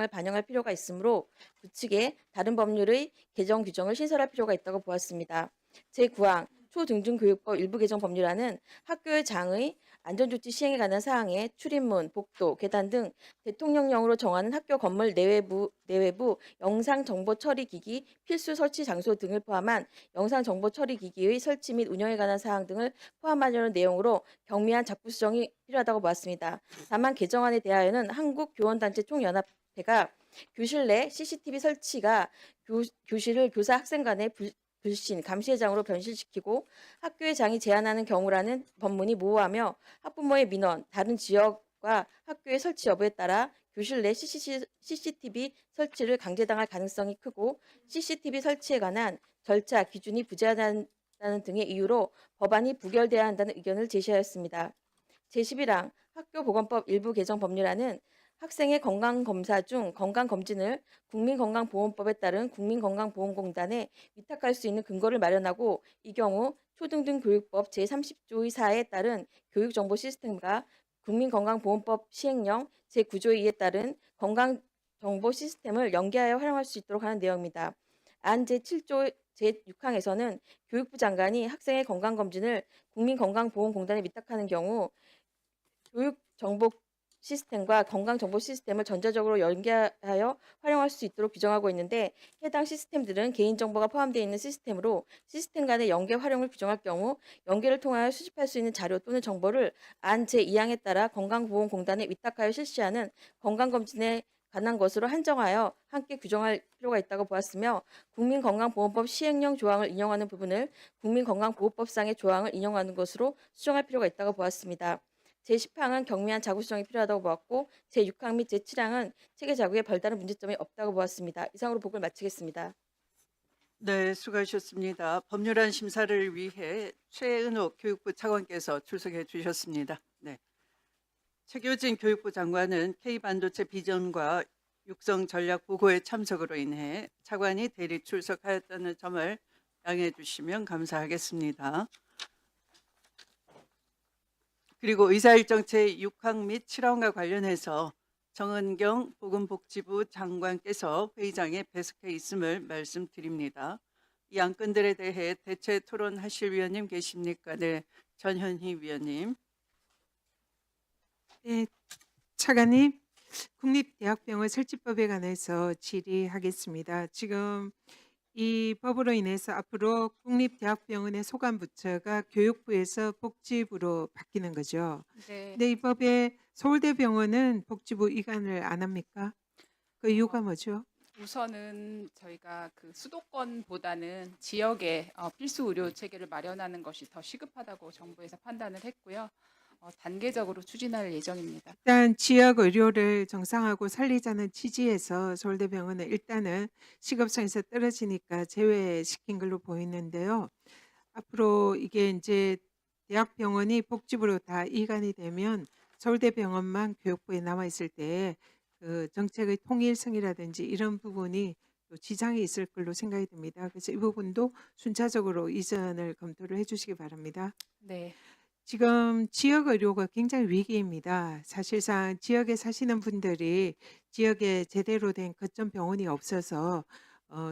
반영할 필요가 있으므로 구측에 다른 법률의 개정 규정을 신설할 필요가 있다고 보았습니다. 제9항 초등중교육법 일부 개정 법률안은 학교의 장의 안전조치 시행에 관한 사항에 출입문, 복도, 계단 등 대통령령으로 정하는 학교 건물 내외부 영상정보처리기기 필수 설치 장소 등을 포함한 영상정보처리기기의 설치 및 운영에 관한 사항 등을 포함하려는 내용으로 경미한 작부 수정이 필요하다고 보았습니다. 다만 개정안에 대하여는 한국교원단체 총연합회가 교실 내 CCTV 설치가 교실을 교사 학생 간의 불신, 감시회장으로 변실시키고 학교의 장이 제한하는 경우라는 법문이 모호하며 학부모의 민원, 다른 지역과 학교의 설치 여부에 따라 교실 내 CCTV 설치를 강제당할 가능성이 크고 CCTV 설치에 관한 절차, 기준이 부재하다는 등의 이유로 법안이 부결돼야 한다는 의견을 제시하였습니다. 제11항 학교보건법 일부 개정 법률안은 학생의 건강검사 중 건강검진을 국민건강보험법에 따른 국민건강보험공단에 위탁할 수 있는 근거를 마련하고 이 경우 초등등교육법 제30조의 4에 따른 교육정보 시스템과 국민건강보험법 시행령 제9조의 2에 따른 건강정보 시스템을 연계하여 활용할 수 있도록 하는 내용입니다. 안 제7조 제6항에서는 교육부 장관이 학생의 건강검진을 국민건강보험공단에 위탁하는 경우 교육정보 시스템과 건강정보 시스템을 전자적으로 연계하여 활용할 수 있도록 규정하고 있는데 해당 시스템들은 개인정보가 포함되어 있는 시스템으로 시스템 간의 연계 활용을 규정할 경우 연계를 통하여 수집할 수 있는 자료 또는 정보를 안 제2항에 따라 건강보험공단에 위탁하여 실시하는 건강검진에 관한 것으로 한정하여 함께 규정할 필요가 있다고 보았으며 국민건강보험법 시행령 조항을 인용하는 부분을 국민건강보호법상의 조항을 인용하는 것으로 수정할 필요가 있다고 보았습니다. 제10항은 경미한 자구 수정이 필요하다고 보았고 제6항 및 제7항은 체계 자구에 별다른 문제점이 없다고 보았습니다. 이상으로 보고를 마치겠습니다. 네, 수고하셨습니다. 법률안 심사를 위해 최은옥 교육부 차관께서 출석해 주셨습니다. 네. 최교진 교육부 장관은 K반도체 비전과 육성 전략 보고에 참석으로 인해 차관이 대리 출석하였다는 점을 양해해 주시면 감사하겠습니다. 그리고 의사일정 제6항 및 7항과 관련해서 정은경 보건복지부 장관께서 회의장에 배석해 있음을 말씀드립니다. 이 안건들에 대해 대체 토론하실 위원님 계십니까? 네, 전현희 위원님. 네, 차관님, 국립대학병원 설치법에 관해서 질의하겠습니다. 지금 이 법으로 인해서 앞으로 국립대학병원의 소관부처가 교육부에서 복지부로 바뀌는 거죠. 네. 근데 이 법에 서울대병원은 복지부 이관을 안 합니까? 그 이유가 뭐죠? 우선은 저희가 그 수도권보다는 지역에 필수 의료 체계를 마련하는 것이 더 시급하다고 정부에서 판단을 했고요. 단계적으로 추진할 예정입니다. 일단 지역 의료를 정상화하고 살리자는 취지에서 서울대병원은 일단은 시급성에서 떨어지니까 제외시킨 걸로 보이는데요. 앞으로 이게 이제 대학병원이 복지부로 다 이관이 되면 서울대병원만 교육부에 남아 있을 때 그 정책의 통일성이라든지 이런 부분이 또 지장이 있을 걸로 생각이 듭니다. 그래서 이 부분도 순차적으로 이전을 검토를 해주시기 바랍니다. 네. 지금 지역 의료가 굉장히 위기입니다. 사실상 지역에 사시는 분들이 지역에 제대로 된 거점 병원이 없어서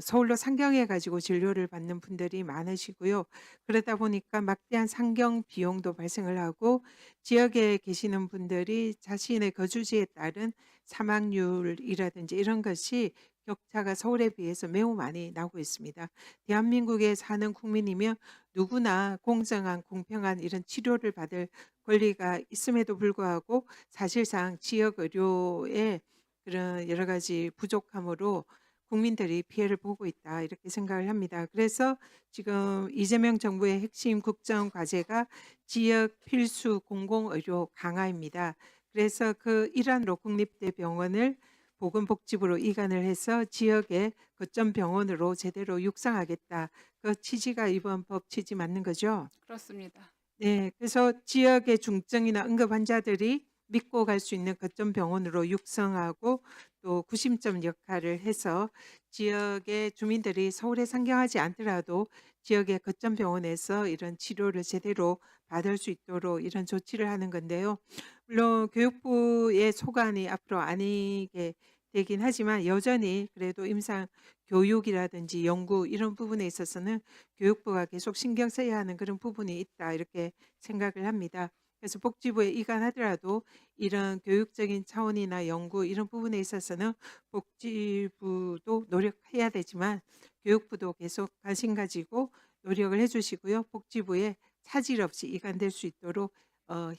서울로 상경해 가지고 진료를 받는 분들이 많으시고요. 그러다 보니까 막대한 상경 비용도 발생을 하고 지역에 계시는 분들이 자신의 거주지에 따른 사망률이라든지 이런 것이 격차가 서울에 비해서 매우 많이 나고 있습니다. 대한민국에 사는 국민이면 누구나 공정한 공평한 이런 치료를 받을 권리가 있음에도 불구하고 사실상 지역 의료의 그런 여러 가지 부족함으로 국민들이 피해를 보고 있다 이렇게 생각을 합니다. 그래서 지금 이재명 정부의 핵심 국정 과제가 지역 필수 공공의료 강화입니다. 그래서 그 일환으로 국립대병원을 보건복지부로 이관을 해서 지역의 거점 병원으로 제대로 육성하겠다. 그 취지가 이번 법 취지 맞는 거죠? 그렇습니다. 네, 그래서 지역의 중증이나 응급 환자들이 믿고 갈 수 있는 거점 병원으로 육성하고 또 구심점 역할을 해서 지역의 주민들이 서울에 상경하지 않더라도 지역의 거점 병원에서 이런 치료를 제대로 받을 수 있도록 이런 조치를 하는 건데요. 물론 교육부의 소관이 앞으로 아니게 되긴 하지만 여전히 그래도 임상 교육이라든지 연구 이런 부분에 있어서는 교육부가 계속 신경 써야 하는 그런 부분이 있다 이렇게 생각을 합니다. 그래서 복지부에 이관하더라도 이런 교육적인 차원이나 연구 이런 부분에 있어서는 복지부도 노력해야 되지만 교육부도 계속 관심 가지고 노력을 해주시고요. 복지부에 차질 없이 이관될 수 있도록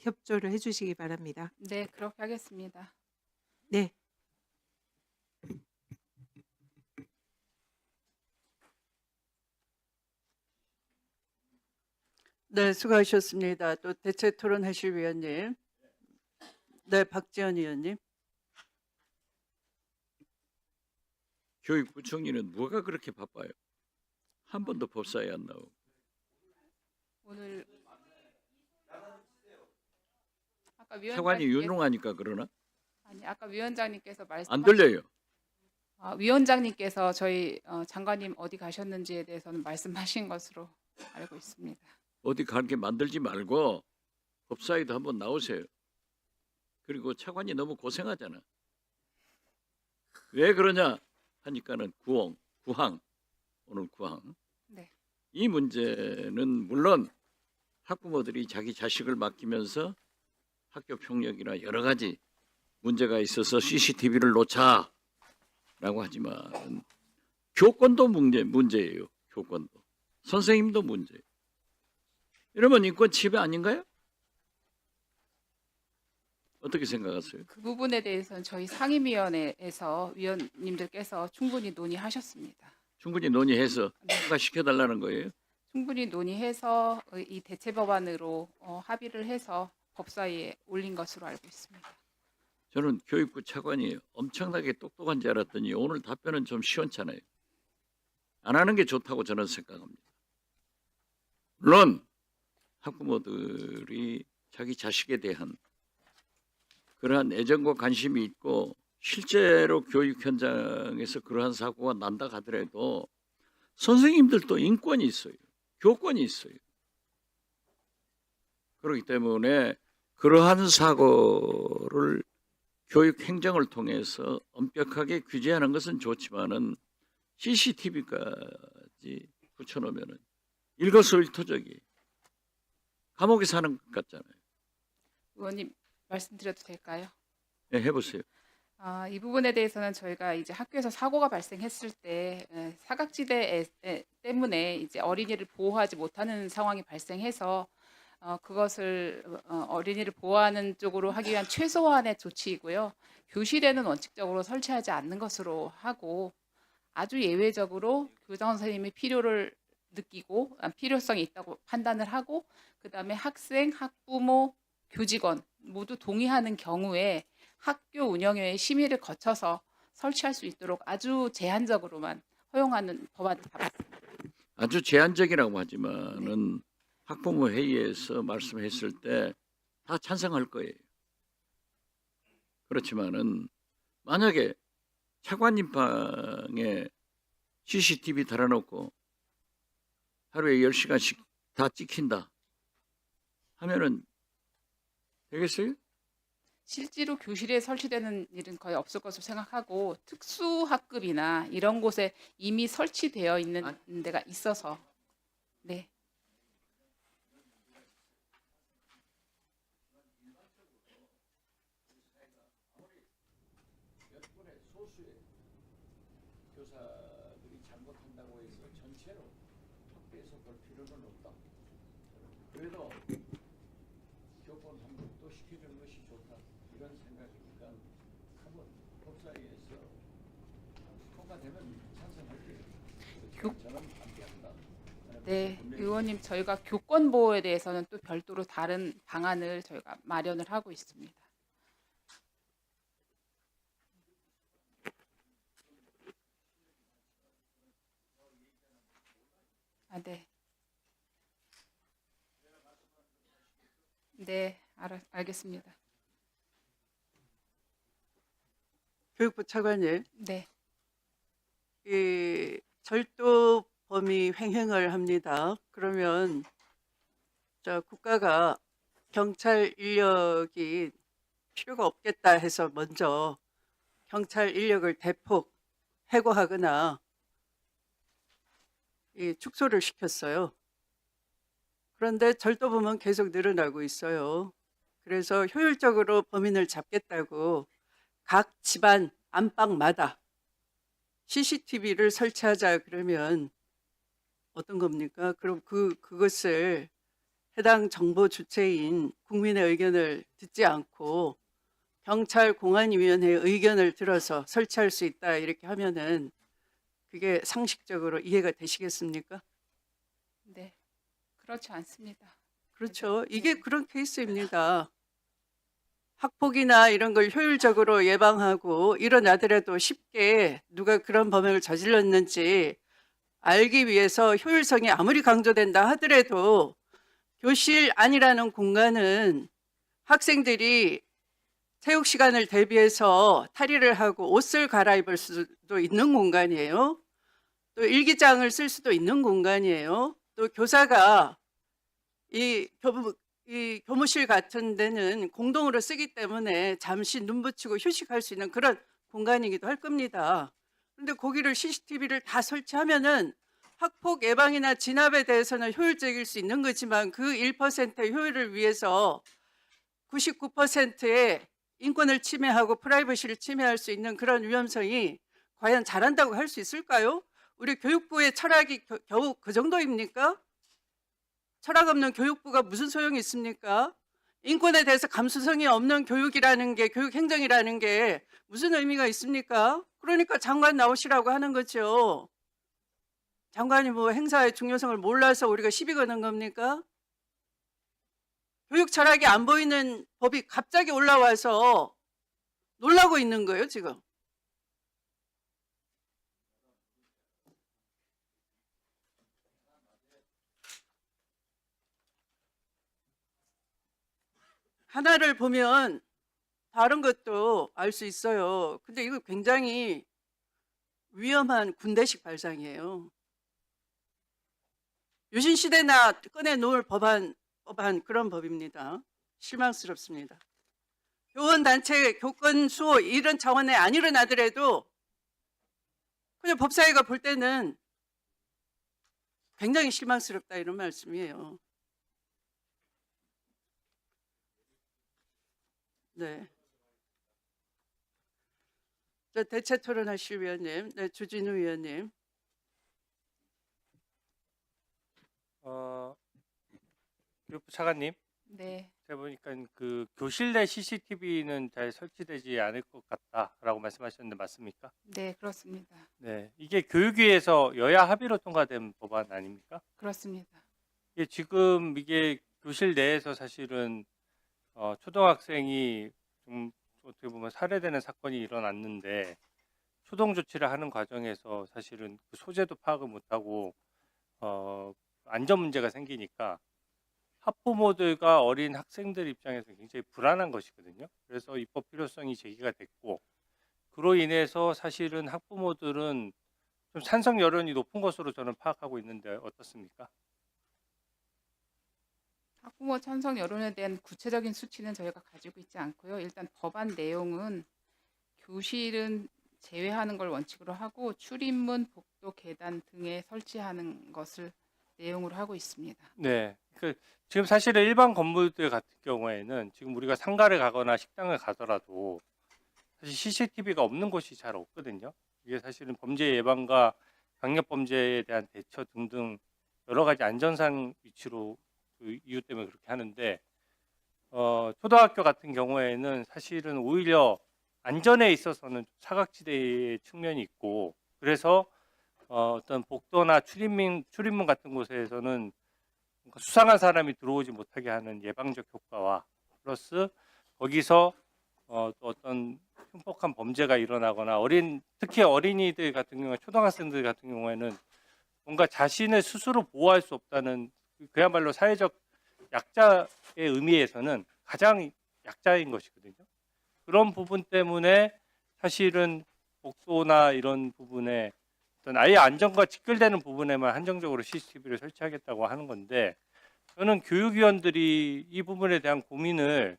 협조를 해주시기 바랍니다. 네, 그렇게 하겠습니다. 네. 네, 수고하셨습니다. 또 대체 토론하실 위원님. 네, 박지원 의원님. 교육부총리는 뭐가 그렇게 바빠요? 한 번도 법사에 안 나오고. 오늘 아까 차관이 위원장님께서 유능하니까 그러나? 아니 아까 위원장님께서 안 들려요. 위원장님께서 저희 장관님 어디 가셨는지에 대해서는 말씀하신 것으로 알고 있습니다. 어디 가게 만들지 말고 법사에도 한번 나오세요. 그리고 차관이 너무 고생하잖아. 왜 그러냐 하니까는 구항 오늘 구항. 네. 이 문제는 물론 학부모들이 자기 자식을 맡기면서 학교 폭력이나 여러 가지 문제가 있어서 CCTV를 놓자라고 하지만 교권도 문제예요. 교권도. 선생님도 문제예요. 이러면 인권 침해 아닌가요? 어떻게 생각하세요? 그 부분에 대해서는 저희 상임위원회에서 위원님들께서 충분히 논의하셨습니다. 충분히 논의해서 통과시켜달라는 거예요? 충분히 논의해서 이 대체 법안으로 합의를 해서 법사위에 올린 것으로 알고 있습니다. 저는 교육부 차관이 엄청나게 똑똑한 줄 알았더니 오늘 답변은 좀 시원찮아요. 안 하는 게 좋다고 저는 생각합니다. 물론 학부모들이 자기 자식에 대한 그러한 애정과 관심이 있고 실제로 교육 현장에서 그러한 사고가 난다 하더라도 선생님들도 인권이 있어요. 교권이 있어요. 그렇기 때문에 그러한 사고를 교육 행정을 통해서 엄격하게 규제하는 것은 좋지만은 CCTV까지 붙여놓으면은 일거수일투족이 감옥에 사는 것 같잖아요. 의원님 말씀드려도 될까요? 네, 해보세요. 이 부분에 대해서는 저희가 이제 학교에서 사고가 발생했을 때 사각지대 때문에 이제 어린이를 보호하지 못하는 상황이 발생해서 그것을 어린이를 보호하는 쪽으로 하기 위한 최소한의 조치이고요. 교실에는 원칙적으로 설치하지 않는 것으로 하고 아주 예외적으로 교장 선생님이 필요를 느끼고 필요성이 있다고 판단을 하고 그다음에 학생, 학부모, 교직원 모두 동의하는 경우에 학교 운영위의 심의를 거쳐서 설치할 수 있도록 아주 제한적으로만 허용하는 법안을 받았습니다. 아주 제한적이라고 하지만은 학부모 회의에서 말씀했을 때 다 찬성할 거예요. 그렇지만은 만약에 차관님 방에 CCTV 달아놓고 하루에 10시간씩 다 찍힌다 하면은 되겠어요? 실제로 교실에 설치되는 일은 거의 없을 것으로 생각하고 특수학급이나 이런 곳에 이미 설치되어 있는 데가 있어서 네. 교사들이 잘못한다고 해서 전체로 학교에서 볼 필요는 없다. 그래도 교권 함축도 시켜주는 것이 좋다. 이런 생각이니까 한번 법사위에서 통과되면 찬성할게요. 저는 반대한다. 네, 의원님 저희가 교권 보호에 대해서는 또 별도로 다른 방안을 저희가 마련을 하고 있습니다. 네. 네, 알겠습니다. 교육부 차관님, 네. 이 절도범이 횡행을 합니다. 그러면 국가가 경찰 인력이 필요가 없겠다 해서 먼저 경찰 인력을 대폭 해고하거나 축소를 시켰어요. 그런데 절도범은 계속 늘어나고 있어요. 그래서 효율적으로 범인을 잡겠다고 각 집안 안방마다 CCTV를 설치하자 그러면 어떤 겁니까? 그럼 그것을 해당 정보 주체인 국민의 의견을 듣지 않고 경찰 공안위원회의 의견을 들어서 설치할 수 있다 이렇게 하면은 그게 상식적으로 이해가 되시겠습니까? 네. 그렇지 않습니다. 그렇죠. 이게 그런 케이스입니다. 학폭이나 이런 걸 효율적으로 예방하고 일어나더라도 쉽게 누가 그런 범행을 저질렀는지 알기 위해서 효율성이 아무리 강조된다 하더라도 교실 안이라는 공간은 학생들이 체육 시간을 대비해서 탈의를 하고 옷을 갈아입을 수도 있는 공간이에요. 또 일기장을 쓸 수도 있는 공간이에요. 또 교사가 이 교무실 같은 데는 공동으로 쓰기 때문에 잠시 눈 붙이고 휴식할 수 있는 그런 공간이기도 할 겁니다. 그런데 거기를 CCTV를 다 설치하면은 학폭 예방이나 진압에 대해서는 효율적일 수 있는 거지만 그 1%의 효율을 위해서 99%의 인권을 침해하고 프라이버시를 침해할 수 있는 그런 위험성이 과연 잘한다고 할 수 있을까요? 우리 교육부의 철학이 겨우 그 정도입니까? 철학 없는 교육부가 무슨 소용이 있습니까? 인권에 대해서 감수성이 없는 교육이라는 게, 교육 행정이라는 게 무슨 의미가 있습니까? 그러니까 장관 나오시라고 하는 거죠. 장관이 뭐 행사의 중요성을 몰라서 우리가 시비 거는 겁니까? 교육 철학이 안 보이는 법이 갑자기 올라와서 놀라고 있는 거예요, 지금. 하나를 보면 다른 것도 알 수 있어요. 근데 이거 굉장히 위험한 군대식 발상이에요. 유신 시대나 꺼내 놓을 법한 그런 법입니다. 실망스럽습니다. 교원 단체 교권 수호 이런 차원에 안 일어나더라도 그냥 법사위가 볼 때는 굉장히 실망스럽다 이런 말씀이에요. 네. 저 대체 토론하실 위원님, 네, 주진우 위원님. 교육부 차관님, 네, 제가 보니까 그 교실 내 CCTV는 잘 설치되지 않을 것 같다라고 말씀하셨는데 맞습니까? 네, 그렇습니다. 네, 이게 교육위에서 여야 합의로 통과된 법안 아닙니까? 그렇습니다. 이게 지금 이게 교실 내에서 사실은 초등학생이 좀 어떻게 보면 살해되는 사건이 일어났는데 초동 조치를 하는 과정에서 사실은 그 소재도 파악을 못하고 안전 문제가 생기니까 학부모들과 어린 학생들 입장에서 굉장히 불안한 것이거든요. 그래서 입법 필요성이 제기가 됐고 그로 인해서 사실은 학부모들은 좀 찬성 여론이 높은 것으로 저는 파악하고 있는데 어떻습니까? 학부모 찬성 여론에 대한 구체적인 수치는 저희가 가지고 있지 않고요. 일단 법안 내용은 교실은 제외하는 걸 원칙으로 하고 출입문, 복도, 계단 등에 설치하는 것을 내용으로 하고 있습니다. 네, 지금 사실은 일반 건물들 같은 경우에는 지금 우리가 상가를 가거나 식당을 가더라도 사실 CCTV가 없는 곳이 잘 없거든요. 이게 사실은 범죄 예방과 강력 범죄에 대한 대처 등등 여러 가지 안전상 위치로 그 이유 때문에 그렇게 하는데 초등학교 같은 경우에는 사실은 오히려 안전에 있어서는 사각지대의 측면이 있고 그래서 어떤 복도나 출입문 같은 곳에서는 수상한 사람이 들어오지 못하게 하는 예방적 효과와 플러스 거기서 또 어떤 흉폭한 범죄가 일어나거나 특히 어린이들 같은 경우에 초등학생들 같은 경우에는 뭔가 자신을 스스로 보호할 수 없다는 그야말로 사회적 약자의 의미에서는 가장 약자인 것이거든요. 그런 부분 때문에 사실은 복도나 이런 부분에 어떤 아예 안전과 직결되는 부분에만 한정적으로 CCTV를 설치하겠다고 하는 건데 저는 교육위원들이 이 부분에 대한 고민을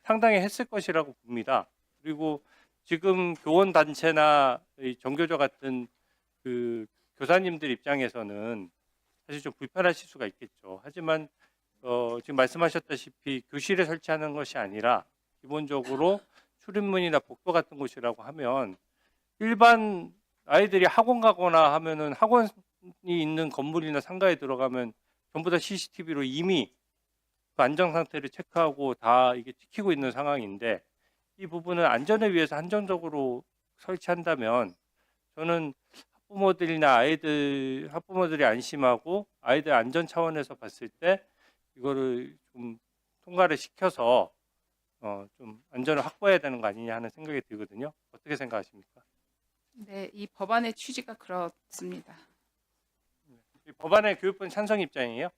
상당히 했을 것이라고 봅니다. 그리고 지금 교원 단체나 정교조 같은 그 교사님들 입장에서는 사실 좀 불편하실 수가 있겠죠. 하지만 지금 말씀하셨다시피 교실에 설치하는 것이 아니라 기본적으로 출입문이나 복도 같은 곳이라고 하면 일반 아이들이 학원 가거나 하면은 학원이 있는 건물이나 상가에 들어가면 전부 다 CCTV로 이미 그 안전 상태를 체크하고 다 이게 찍히고 있는 상황인데 이 부분은 안전을 위해서 한정적으로 설치한다면 저는 학부모들이 안심하고 아이들 안전 차원에서 봤을 때 이거를 좀 통과를 시켜서 좀 안전을 확보해야 되는 거 아니냐 하는 생각이 들거든요. 어떻게 생각하십니까? 네, 이 법안의 취지가 그렇습니다. 이 법안의 교육부 찬성 입장이에요?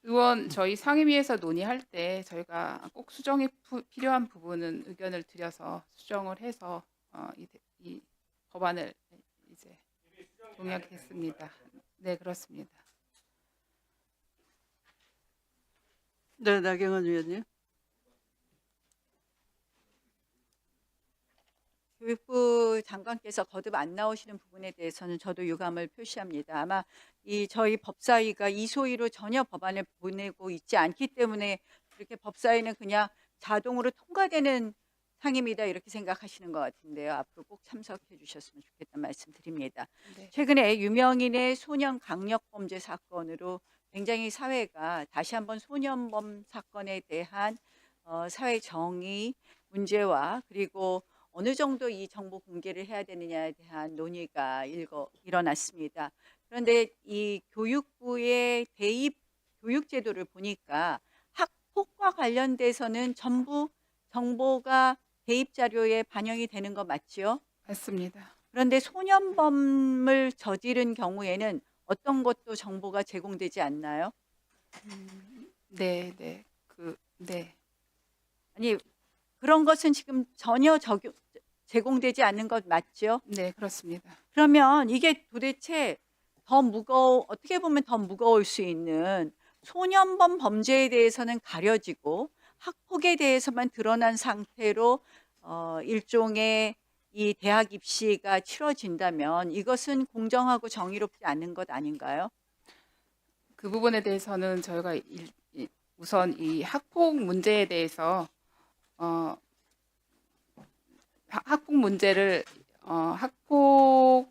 의원 저희 상임위에서 논의할 때 저희가 꼭 수정이 필요한 부분은 의견을 드려서 수정을 해서 이 법안을 이제 동의하겠습니다. 네, 그렇습니다. 네, 나경원 위원님. 교육부 장관께서 거듭 안 나오시는 부분에 대해서는 저도 유감을 표시합니다. 아마 저희 법사위가 이 소위로 전혀 법안을 보내고 있지 않기 때문에 이렇게 법사위는 그냥 자동으로 통과되는 상임이다 이렇게 생각하시는 것 같은데요. 앞으로 꼭 참석해 주셨으면 좋겠다는 말씀드립니다. 네. 최근에 유명인의 소년 강력범죄 사건으로 굉장히 사회가 다시 한번 소년범 사건에 대한 사회 정의 문제와 그리고 어느 정도 이 정보 공개를 해야 되느냐에 대한 논의가 일어났습니다. 그런데 이 교육부의 대입 교육 제도를 보니까 학폭과 관련돼서는 전부 정보가 대입 자료에 반영이 되는 거 맞지요? 맞습니다. 그런데 소년범을 저지른 경우에는 어떤 것도 정보가 제공되지 않나요? 네, 네. 네. 아니 그런 것은 지금 전혀 제공되지 않는 것 맞죠? 네, 그렇습니다. 그러면 이게 도대체 어떻게 보면 더 무거울 수 있는 소년범 범죄에 대해서는 가려지고 학폭에 대해서만 드러난 상태로 일종의 이 대학 입시가 치러진다면 이것은 공정하고 정의롭지 않은 것 아닌가요? 그 부분에 대해서는 저희가 우선 이 학폭 문제에 대해서 학폭 문제를 학폭을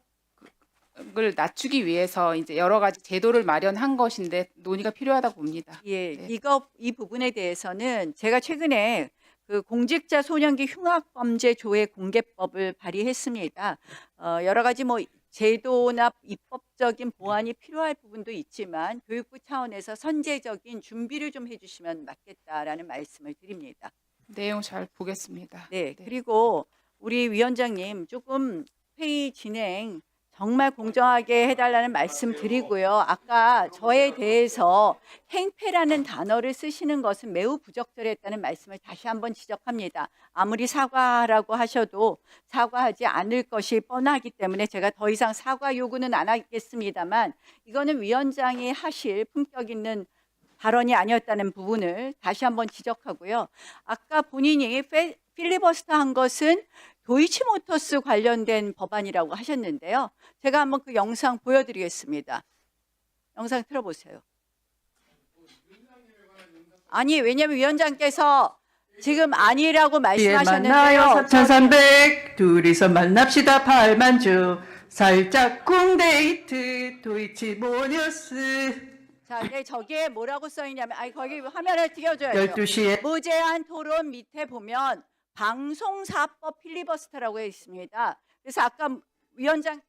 낮추기 위해서 이제 여러 가지 제도를 마련한 것인데 논의가 필요하다고 봅니다. 예, 네. 이 부분에 대해서는 제가 최근에 그 공직자 소년기 흉악범죄 조회 공개법을 발의했습니다. 여러 가지 뭐 제도나 입법적인 보완이 필요할 부분도 있지만 교육부 차원에서 선제적인 준비를 좀 해주시면 맞겠다라는 말씀을 드립니다. 내용 잘 보겠습니다. 네, 그리고 우리 위원장님 조금 회의 진행 정말 공정하게 해달라는 말씀 드리고요. 아까 저에 대해서 행패라는 단어를 쓰시는 것은 매우 부적절했다는 말씀을 다시 한번 지적합니다. 아무리 사과하라고 하셔도 사과하지 않을 것이 뻔하기 때문에 제가 더 이상 사과 요구는 안 하겠습니다만 이거는 위원장이 하실 품격 있는 발언이 아니었다는 부분을 다시 한번 지적하고요. 아까 본인이 필리버스터 한 것은 도이치모터스 관련된 법안이라고 하셨는데요. 제가 한번 그 영상 보여드리겠습니다. 영상 틀어보세요. 아니 왜냐하면 위원장께서 지금 아니라고 말씀하셨는데요. 만나요 3,300 둘이서 만납시다 8만주 살짝 쿵데이트 도이치모니어스 자, 근데 저기에 뭐라고 써 있냐면, 거기 화면을 띄워줘야죠. 12시에 무제한 토론 밑에 보면 방송사법 필리버스터라고 해 있습니다. 그래서 아까 위원장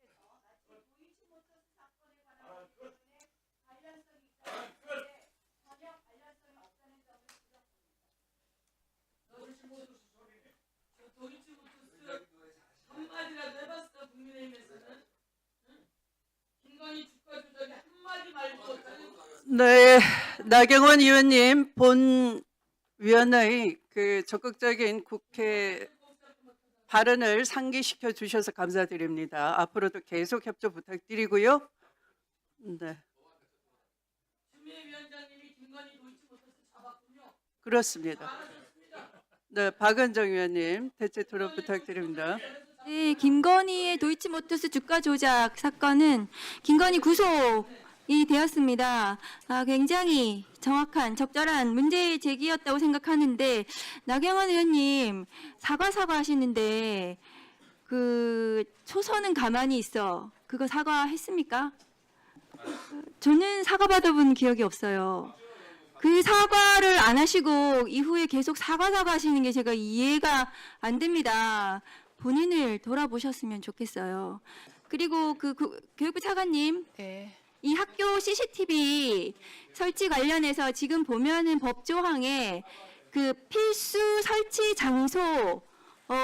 한마디라도 해봤어 국민의힘에서는. 김건희 주가 조작에 한마디 말도 못하는. 네, 나경원 의원님 본 위원의 그 적극적인 국회 발언을 상기시켜 주셔서 감사드립니다. 앞으로도 계속 협조 부탁드리고요. 네, 추미애 위원장님이 김건희 도이치모터스 잡았군요. 그렇습니다. 네, 박은정 의원님 대체 토론 부탁드립니다. 네, 김건희의 도이치모터스 주가 조작 사건은 김건희 구속이 되었습니다. 굉장히 정확한 적절한 문제 제기였다고 생각하는데 나경원 의원님 사과하시는데 그 초선은 가만히 있어 그거 사과했습니까? 저는 사과 받아본 기억이 없어요. 그 사과를 안 하시고 이후에 계속 사과하시는 게 제가 이해가 안 됩니다. 본인을 돌아보셨으면 좋겠어요. 그리고 그 교육부 차관님, 네. 이 학교 CCTV 설치 관련해서 지금 보면은 법조항에 그 필수 설치 장소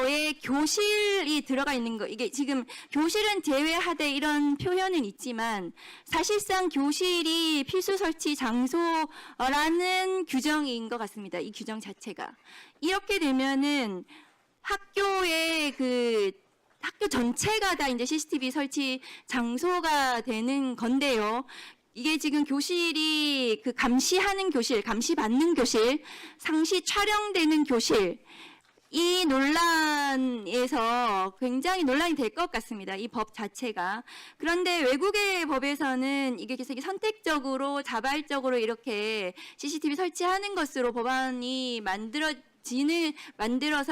에 교실이 들어가 있는 거, 이게 지금 교실은 제외하되 이런 표현은 있지만 사실상 교실이 필수 설치 장소라는 규정인 것 같습니다. 이 규정 자체가. 이렇게 되면은 학교의 학교 전체가 다 이제 CCTV 설치 장소가 되는 건데요. 이게 지금 교실이 감시하는 교실, 감시받는 교실, 상시 촬영되는 교실, 이 논란에서 굉장히 논란이 될 것 같습니다. 이 법 자체가. 그런데 외국의 법에서는 이게 선택적으로 자발적으로 이렇게 CCTV 설치하는 것으로 법안이 만들어서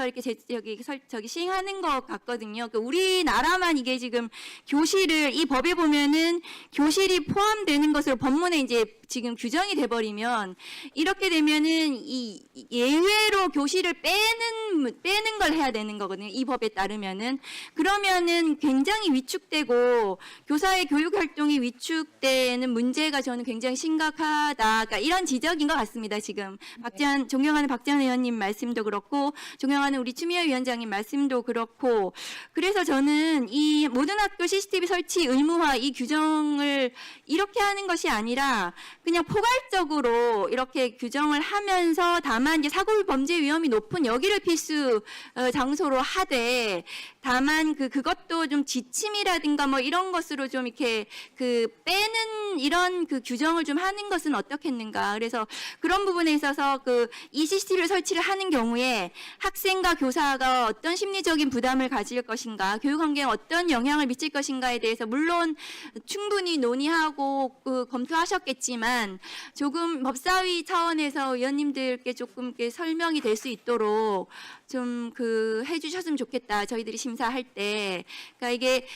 이렇게 시행하는 것 같거든요. 그러니까 우리나라만 이게 지금 교실을 이 법에 보면은 교실이 포함되는 것으로 법문에 이제 지금 규정이 돼버리면 이렇게 되면은 이 예외로 교실을 빼는 걸 해야 되는 거거든요. 이 법에 따르면은 그러면은 굉장히 위축되고 교사의 교육 활동이 위축되는 문제가 저는 굉장히 심각하다. 그러니까 이런 지적인 것 같습니다. 지금 존경하는 박지원 의원님 말씀도 그렇고 존경하는 우리 추미애 위원장님 말씀도 그렇고 그래서 저는 이 모든 학교 CCTV 설치 의무화 이 규정을 이렇게 하는 것이 아니라 그냥 포괄적으로 이렇게 규정을 하면서 다만 이제 사고 범죄 위험이 높은 여기를 필수 장소로 하되 다만 그것도 좀 지침이라든가 뭐 이런 것으로 좀 이렇게 빼는 이런 규정을 좀 하는 것은 어떻겠는가. 그래서 그런 부분에 있어서 이 CCTV를 설치를 하는 경우에 학생과 교사가 어떤 심리적인 부담을 가질 것인가, 교육 환경에 어떤 영향을 미칠 것인가에 대해서 물론 충분히 논의하고 검토하셨겠지만 조금 법사위 차원에서 의원님들께 조금 이렇게 설명이 될 수 있도록 좀 해주셨으면 좋겠다. 저희들이 심사할 때. 그러니까 이게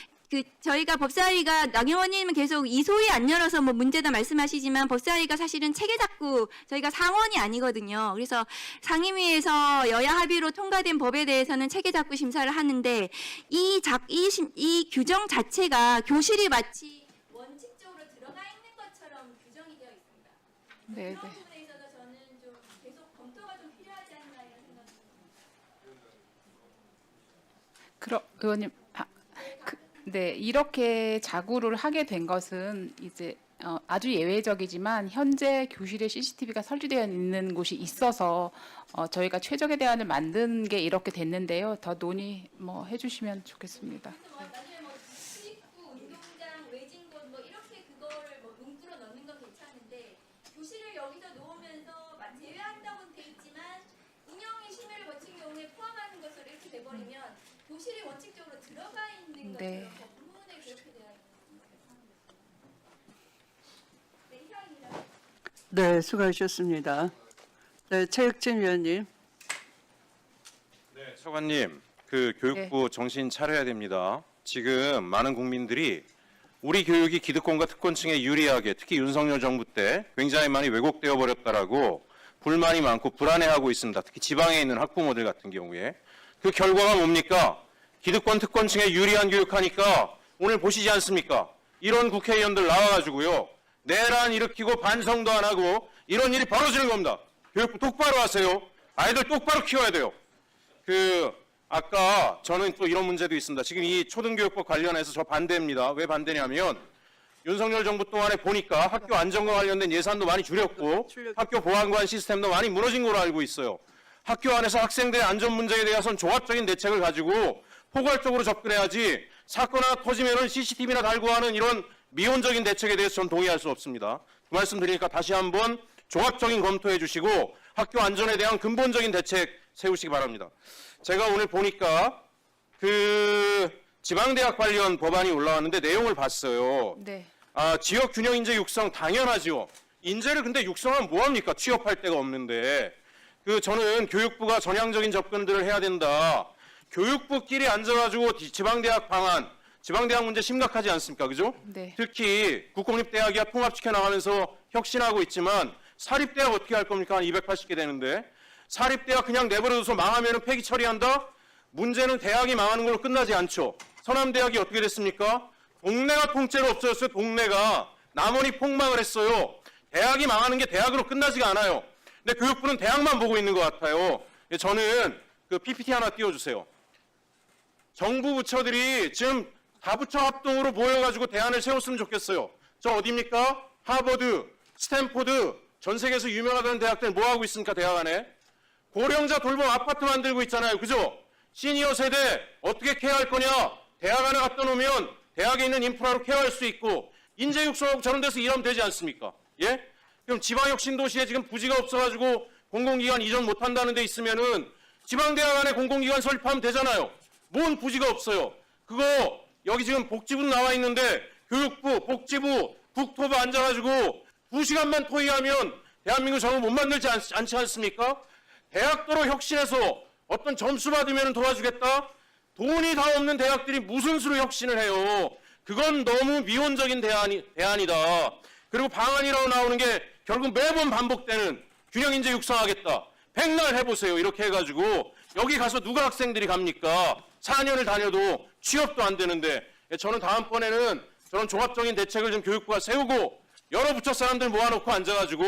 저희가 법사위가 나경원님은 계속 이 소위 안 열어서 뭐 문제다 말씀하시지만 법사위가 사실은 체계작구 저희가 상원이 아니거든요. 그래서 상임위에서 여야 합의로 통과된 법에 대해서는 체계작구 심사를 하는데 이 규정 자체가 교실이 마치 원칙적으로 들어가 있는 것처럼 규정이 되어 있습니다. 네, 그런 네. 부분에 있어서 저는 좀 계속 검토가 좀 필요하지 않나 이런 생각이 듭니다. 의원님, 네, 이렇게 자구를 하게 된 것은 이제 아주 예외적이지만 현재 교실에 CCTV가 설치되어 있는 곳이 있어서 저희가 최적의 대안을 만든 게 이렇게 됐는데요. 더 논의 해주시면 좋겠습니다. 출입구, 운동장, 외진 곳 이렇게 그거를 뭉뚫어 넣는 건 괜찮은데 교실을 여기서 놓으면서 제외한다고는 돼 있지만 운영의 심의를 거친 경우에 포함하는 것으로 이렇게 돼버리면 교실이 원칙적으로 들어가 있는 네. 것처럼 법문에 그렇게 되어 있는 네, 이상입니다. 네, 수고하셨습니다. 네, 최혁진 위원님. 네, 차관님, 교육부 정신 차려야 됩니다. 지금 많은 국민들이 우리 교육이 기득권과 특권층에 유리하게 특히 윤석열 정부 때 굉장히 많이 왜곡되어 버렸다라고 불만이 많고 불안해하고 있습니다. 특히 지방에 있는 학부모들 같은 경우에. 그 결과가 뭡니까? 기득권 특권층에 유리한 교육하니까 오늘 보시지 않습니까? 이런 국회의원들 나와가지고요. 내란 일으키고 반성도 안 하고 이런 일이 벌어지는 겁니다. 교육부 똑바로 하세요. 아이들 똑바로 키워야 돼요. 아까 저는 또 이런 문제도 있습니다. 지금 이 초등교육법 관련해서 저 반대입니다. 왜 반대냐면 윤석열 정부 동안에 보니까 학교 안전과 관련된 예산도 많이 줄였고 학교 보안관 시스템도 많이 무너진 걸로 알고 있어요. 학교 안에서 학생들의 안전 문제에 대해서는 종합적인 대책을 가지고 포괄적으로 접근해야지 사건 하나 터지면은 CCTV나 달고 하는 이런 미온적인 대책에 대해서 저는 동의할 수 없습니다. 그 말씀 드리니까 다시 한번 종합적인 검토해 주시고 학교 안전에 대한 근본적인 대책 세우시기 바랍니다. 제가 오늘 보니까 지방대학 관련 법안이 올라왔는데 내용을 봤어요. 네. 지역 균형 인재 육성 당연하죠. 인재를 근데 육성하면 뭐합니까? 취업할 데가 없는데. 저는 교육부가 전향적인 접근들을 해야 된다. 교육부끼리 앉아가지고 지방대학 방안, 지방대학 문제 심각하지 않습니까? 그죠? 네. 특히 국공립대학이야 통합시켜 나가면서 혁신하고 있지만 사립대학 어떻게 할 겁니까? 한 280개 되는데. 사립대학 그냥 내버려둬서 망하면 폐기 처리한다? 문제는 대학이 망하는 걸로 끝나지 않죠. 서남대학이 어떻게 됐습니까? 동네가 통째로 없어졌어요. 동네가. 남원이 폭망을 했어요. 대학이 망하는 게 대학으로 끝나지가 않아요. 근데 교육부는 대학만 보고 있는 것 같아요. 저는 PPT 하나 띄워주세요. 정부 부처들이 지금 다부처 합동으로 모여가지고 대안을 세웠으면 좋겠어요. 저 어디입니까? 하버드, 스탠포드, 전 세계에서 유명하다는 대학들 뭐 하고 있습니까? 대학 안에. 고령자 돌봄 아파트 만들고 있잖아요. 그죠? 시니어 세대 어떻게 케어할 거냐? 대학 안에 갖다 놓으면 대학에 있는 인프라로 케어할 수 있고 인재 육성하고 저런 데서 일하면 되지 않습니까? 예? 그럼 지방혁신도시에 지금 부지가 없어가지고 공공기관 이전 못한다는 데 있으면은 지방대학 안에 공공기관 설립하면 되잖아요. 뭔 부지가 없어요. 그거 여기 지금 복지부 나와 있는데 교육부, 복지부, 국토부 앉아가지고 2시간만 토의하면 대한민국 정부 못 만들지 않지 않습니까? 대학도로 혁신해서 어떤 점수 받으면 도와주겠다? 돈이 다 없는 대학들이 무슨 수로 혁신을 해요? 그건 너무 미온적인 대안이다. 그리고 방안이라고 나오는 게 결국 매번 반복되는 균형 인재 육성하겠다. 백날 해보세요. 이렇게 해가지고 여기 가서 누가 학생들이 갑니까? 4년을 다녀도 취업도 안 되는데 저는 다음번에는 저런 종합적인 대책을 좀 교육부가 세우고 여러 부처 사람들 모아놓고 앉아가지고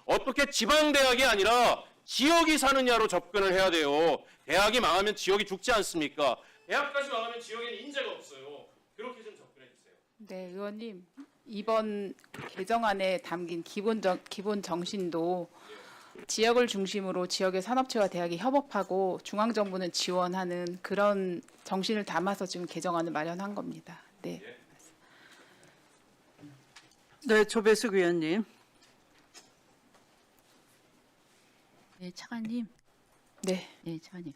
어떻게 지방대학이 아니라 지역이 사느냐로 접근을 해야 돼요. 대학이 망하면 지역이 죽지 않습니까? 대학까지 망하면 지역에는 인재가 없어요. 그렇게 좀 접근해 주세요. 네, 의원님. 이번 개정안에 담긴 기본 정신도 지역을 중심으로 지역의 산업체와 대학이 협업하고 중앙정부는 지원하는 그런 정신을 담아서 지금 개정안을 마련한 겁니다. 네. 네, 조배숙 의원님. 네, 차관님. 네. 네, 차관님.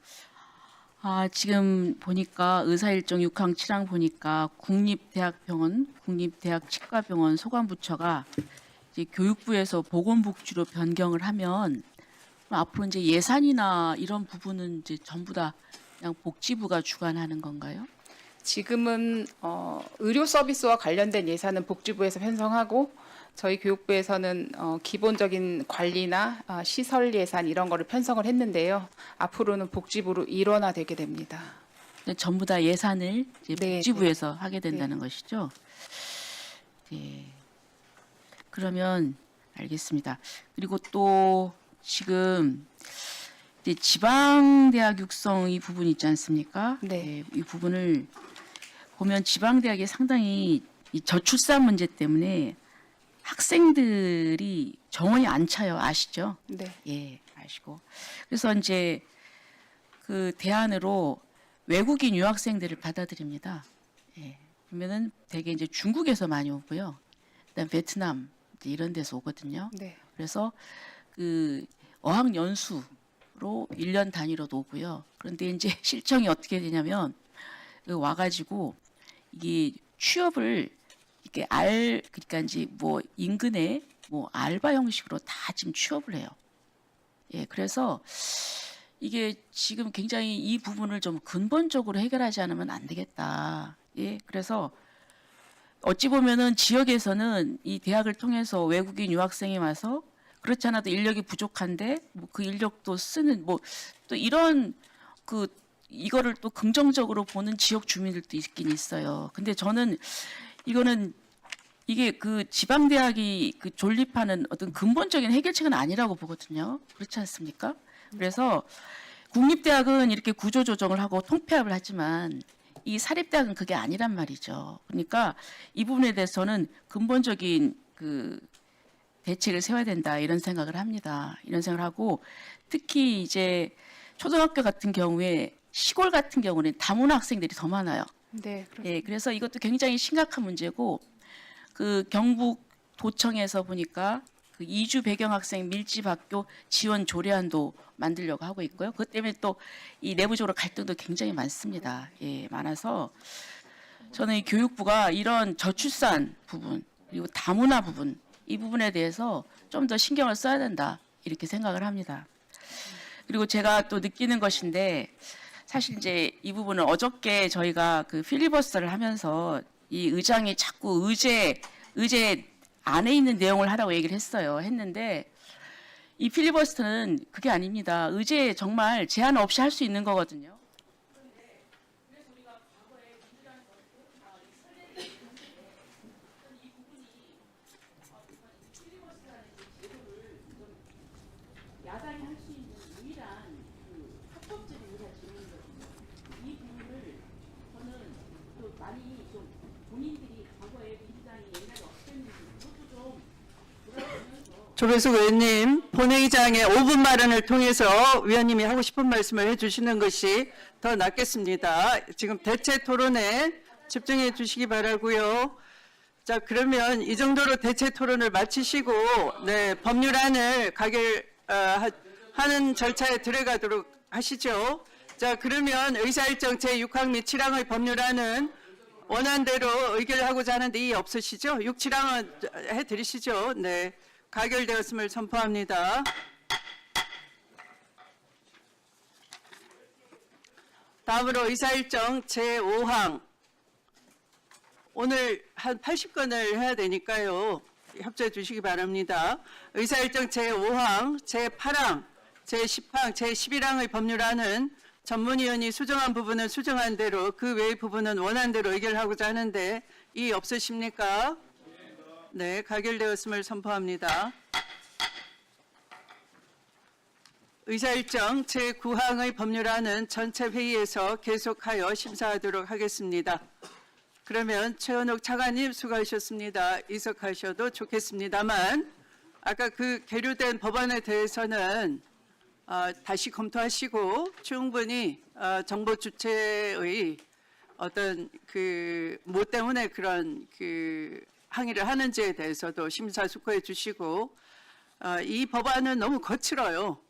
지금 보니까 의사일정 6항 7항 보니까 국립대학병원, 국립대학치과병원 소관부처가 이제 교육부에서 보건복지로 변경을 하면 앞으로 이제 예산이나 이런 부분은 이제 전부 다 그냥 복지부가 주관하는 건가요? 지금은 의료 서비스와 관련된 예산은 복지부에서 편성하고 저희 교육부에서는 기본적인 관리나 시설 예산 이런 거를 편성을 했는데요. 앞으로는 복지부로 일원화되게 됩니다. 전부 다 예산을 이제 네, 복지부에서 하게 된다는 것이죠. 네. 그러면 알겠습니다. 그리고 또 지금 이제 지방대학 육성 이 부분 있지 않습니까? 네. 이 부분을 보면 지방대학이 상당히 이 저출산 문제 때문에 학생들이 정원이 안 차요. 아시죠? 네. 예, 아시고. 그래서 이제 그 대안으로 외국인 유학생들을 받아들입니다. 예. 그러면은 대개 이제 중국에서 많이 오고요. 그다음 베트남 이제 이런 데서 오거든요. 네. 그래서 그 어학 연수로 1년 단위로도 오고요. 그런데 이제 실정이 어떻게 되냐면 와가지고 이게 취업을 이게 그러니까 이제 뭐 인근에 뭐 알바 형식으로 다 지금 취업을 해요. 예, 그래서 이게 지금 굉장히 이 부분을 좀 근본적으로 해결하지 않으면 안 되겠다. 예, 그래서 어찌 보면은 지역에서는 이 대학을 통해서 외국인 유학생이 와서 그렇지 않아도 인력이 부족한데 뭐 그 인력도 쓰는 뭐 또 이런 그 이거를 또 긍정적으로 보는 지역 주민들도 있긴 있어요. 근데 저는 이거는 이게 그 지방대학이 그 존립하는 어떤 근본적인 해결책은 아니라고 보거든요. 그렇지 않습니까? 그래서 국립대학은 이렇게 구조조정을 하고 통폐합을 하지만 이 사립대학은 그게 아니란 말이죠. 그러니까 이 부분에 대해서는 근본적인 그 대책을 세워야 된다 이런 생각을 합니다. 이런 생각을 하고 특히 이제 초등학교 같은 경우에 시골 같은 경우는 다문화 학생들이 더 많아요. 네. 예, 그래서 이것도 굉장히 심각한 문제고 그 경북 도청에서 보니까 그 이주 배경 학생 밀집 학교 지원 조례안도 만들려고 하고 있고요. 그것 때문에 또 이 내부적으로 갈등도 굉장히 많습니다. 예, 많아서 저는 이 교육부가 이런 저출산 부분 그리고 다문화 부분 이 부분에 대해서 좀 더 신경을 써야 된다 이렇게 생각을 합니다. 그리고 제가 또 느끼는 것인데 사실 이제 이 부분은 어저께 저희가 그 필리버스터를 하면서 이 의장이 자꾸 의제 안에 있는 내용을 하라고 얘기를 했는데 이 필리버스터는 그게 아닙니다. 의제 정말 제한 없이 할 수 있는 거거든요. 야당이 할 수 있는 유일한 그 합법적인 의사 진행이거든요. 이 부분을 저는 또 많이 좀 본인들이 과거에 민주당이 옛날에 어떻게 했는지 그것도 좀 돌아보면서 조배숙 의원님, 본회의장의 5분 발언을 통해서 위원님이 하고 싶은 말씀을 해주시는 것이 더 낫겠습니다. 지금 대체 토론에 집중해 주시기 바라고요. 자, 그러면 이 정도로 대체 토론을 마치시고 네, 법률안을 하는 절차에 들어가도록 하시죠. 자, 그러면 의사일정 제6항 및 7항의 법률안은 원안대로 의결하고자 하는데 이의 없으시죠? 6, 7항은 해드리시죠. 네, 가결되었음을 선포합니다. 다음으로 의사일정 제5항 오늘 한 80건을 해야 되니까요. 협조해 주시기 바랍니다. 의사일정 제5항, 제8항, 제10항, 제11항의 법률안은 전문위원이 수정한 부분은 수정한 대로 그 외의 부분은 원한 대로 의결하고자 하는데 이의 없으십니까? 네, 가결되었음을 선포합니다. 의사일정 제9항의 법률안은 전체 회의에서 계속하여 심사하도록 하겠습니다. 그러면 최원옥 차관님 수고하셨습니다. 이석하셔도 좋겠습니다만 아까 그 계류된 법안에 대해서는 다시 검토하시고 충분히 정보 주체의 어떤 뭐 때문에 그런 항의를 하는지에 대해서도 심사숙고해 주시고 이 법안은 너무 거칠어요.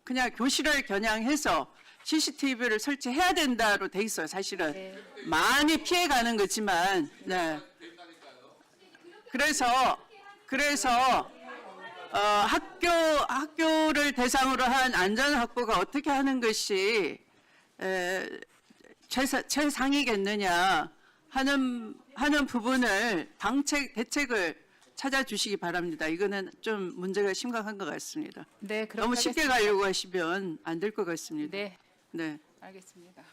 그냥 교실을 겨냥해서 CCTV를 설치해야 된다로 돼 있어요. 사실은 많이 피해가는 거지만, 네. 그래서 학교를 대상으로 한 안전 확보가 어떻게 하는 것이 최상이겠느냐 하는 부분을 대책을 찾아주시기 바랍니다. 이거는 좀 문제가 심각한 것 같습니다. 네, 그렇게 너무 쉽게 하겠습니다. 가려고 하시면 안 될 것 같습니다. 네, 네, 알겠습니다.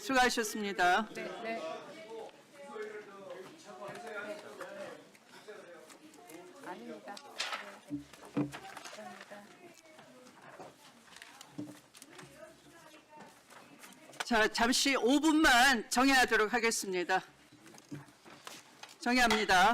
수고하셨습니다. 네, 네. 아닙니다. 네. 자, 잠시 5분만 정회하도록 하겠습니다. 정회합니다.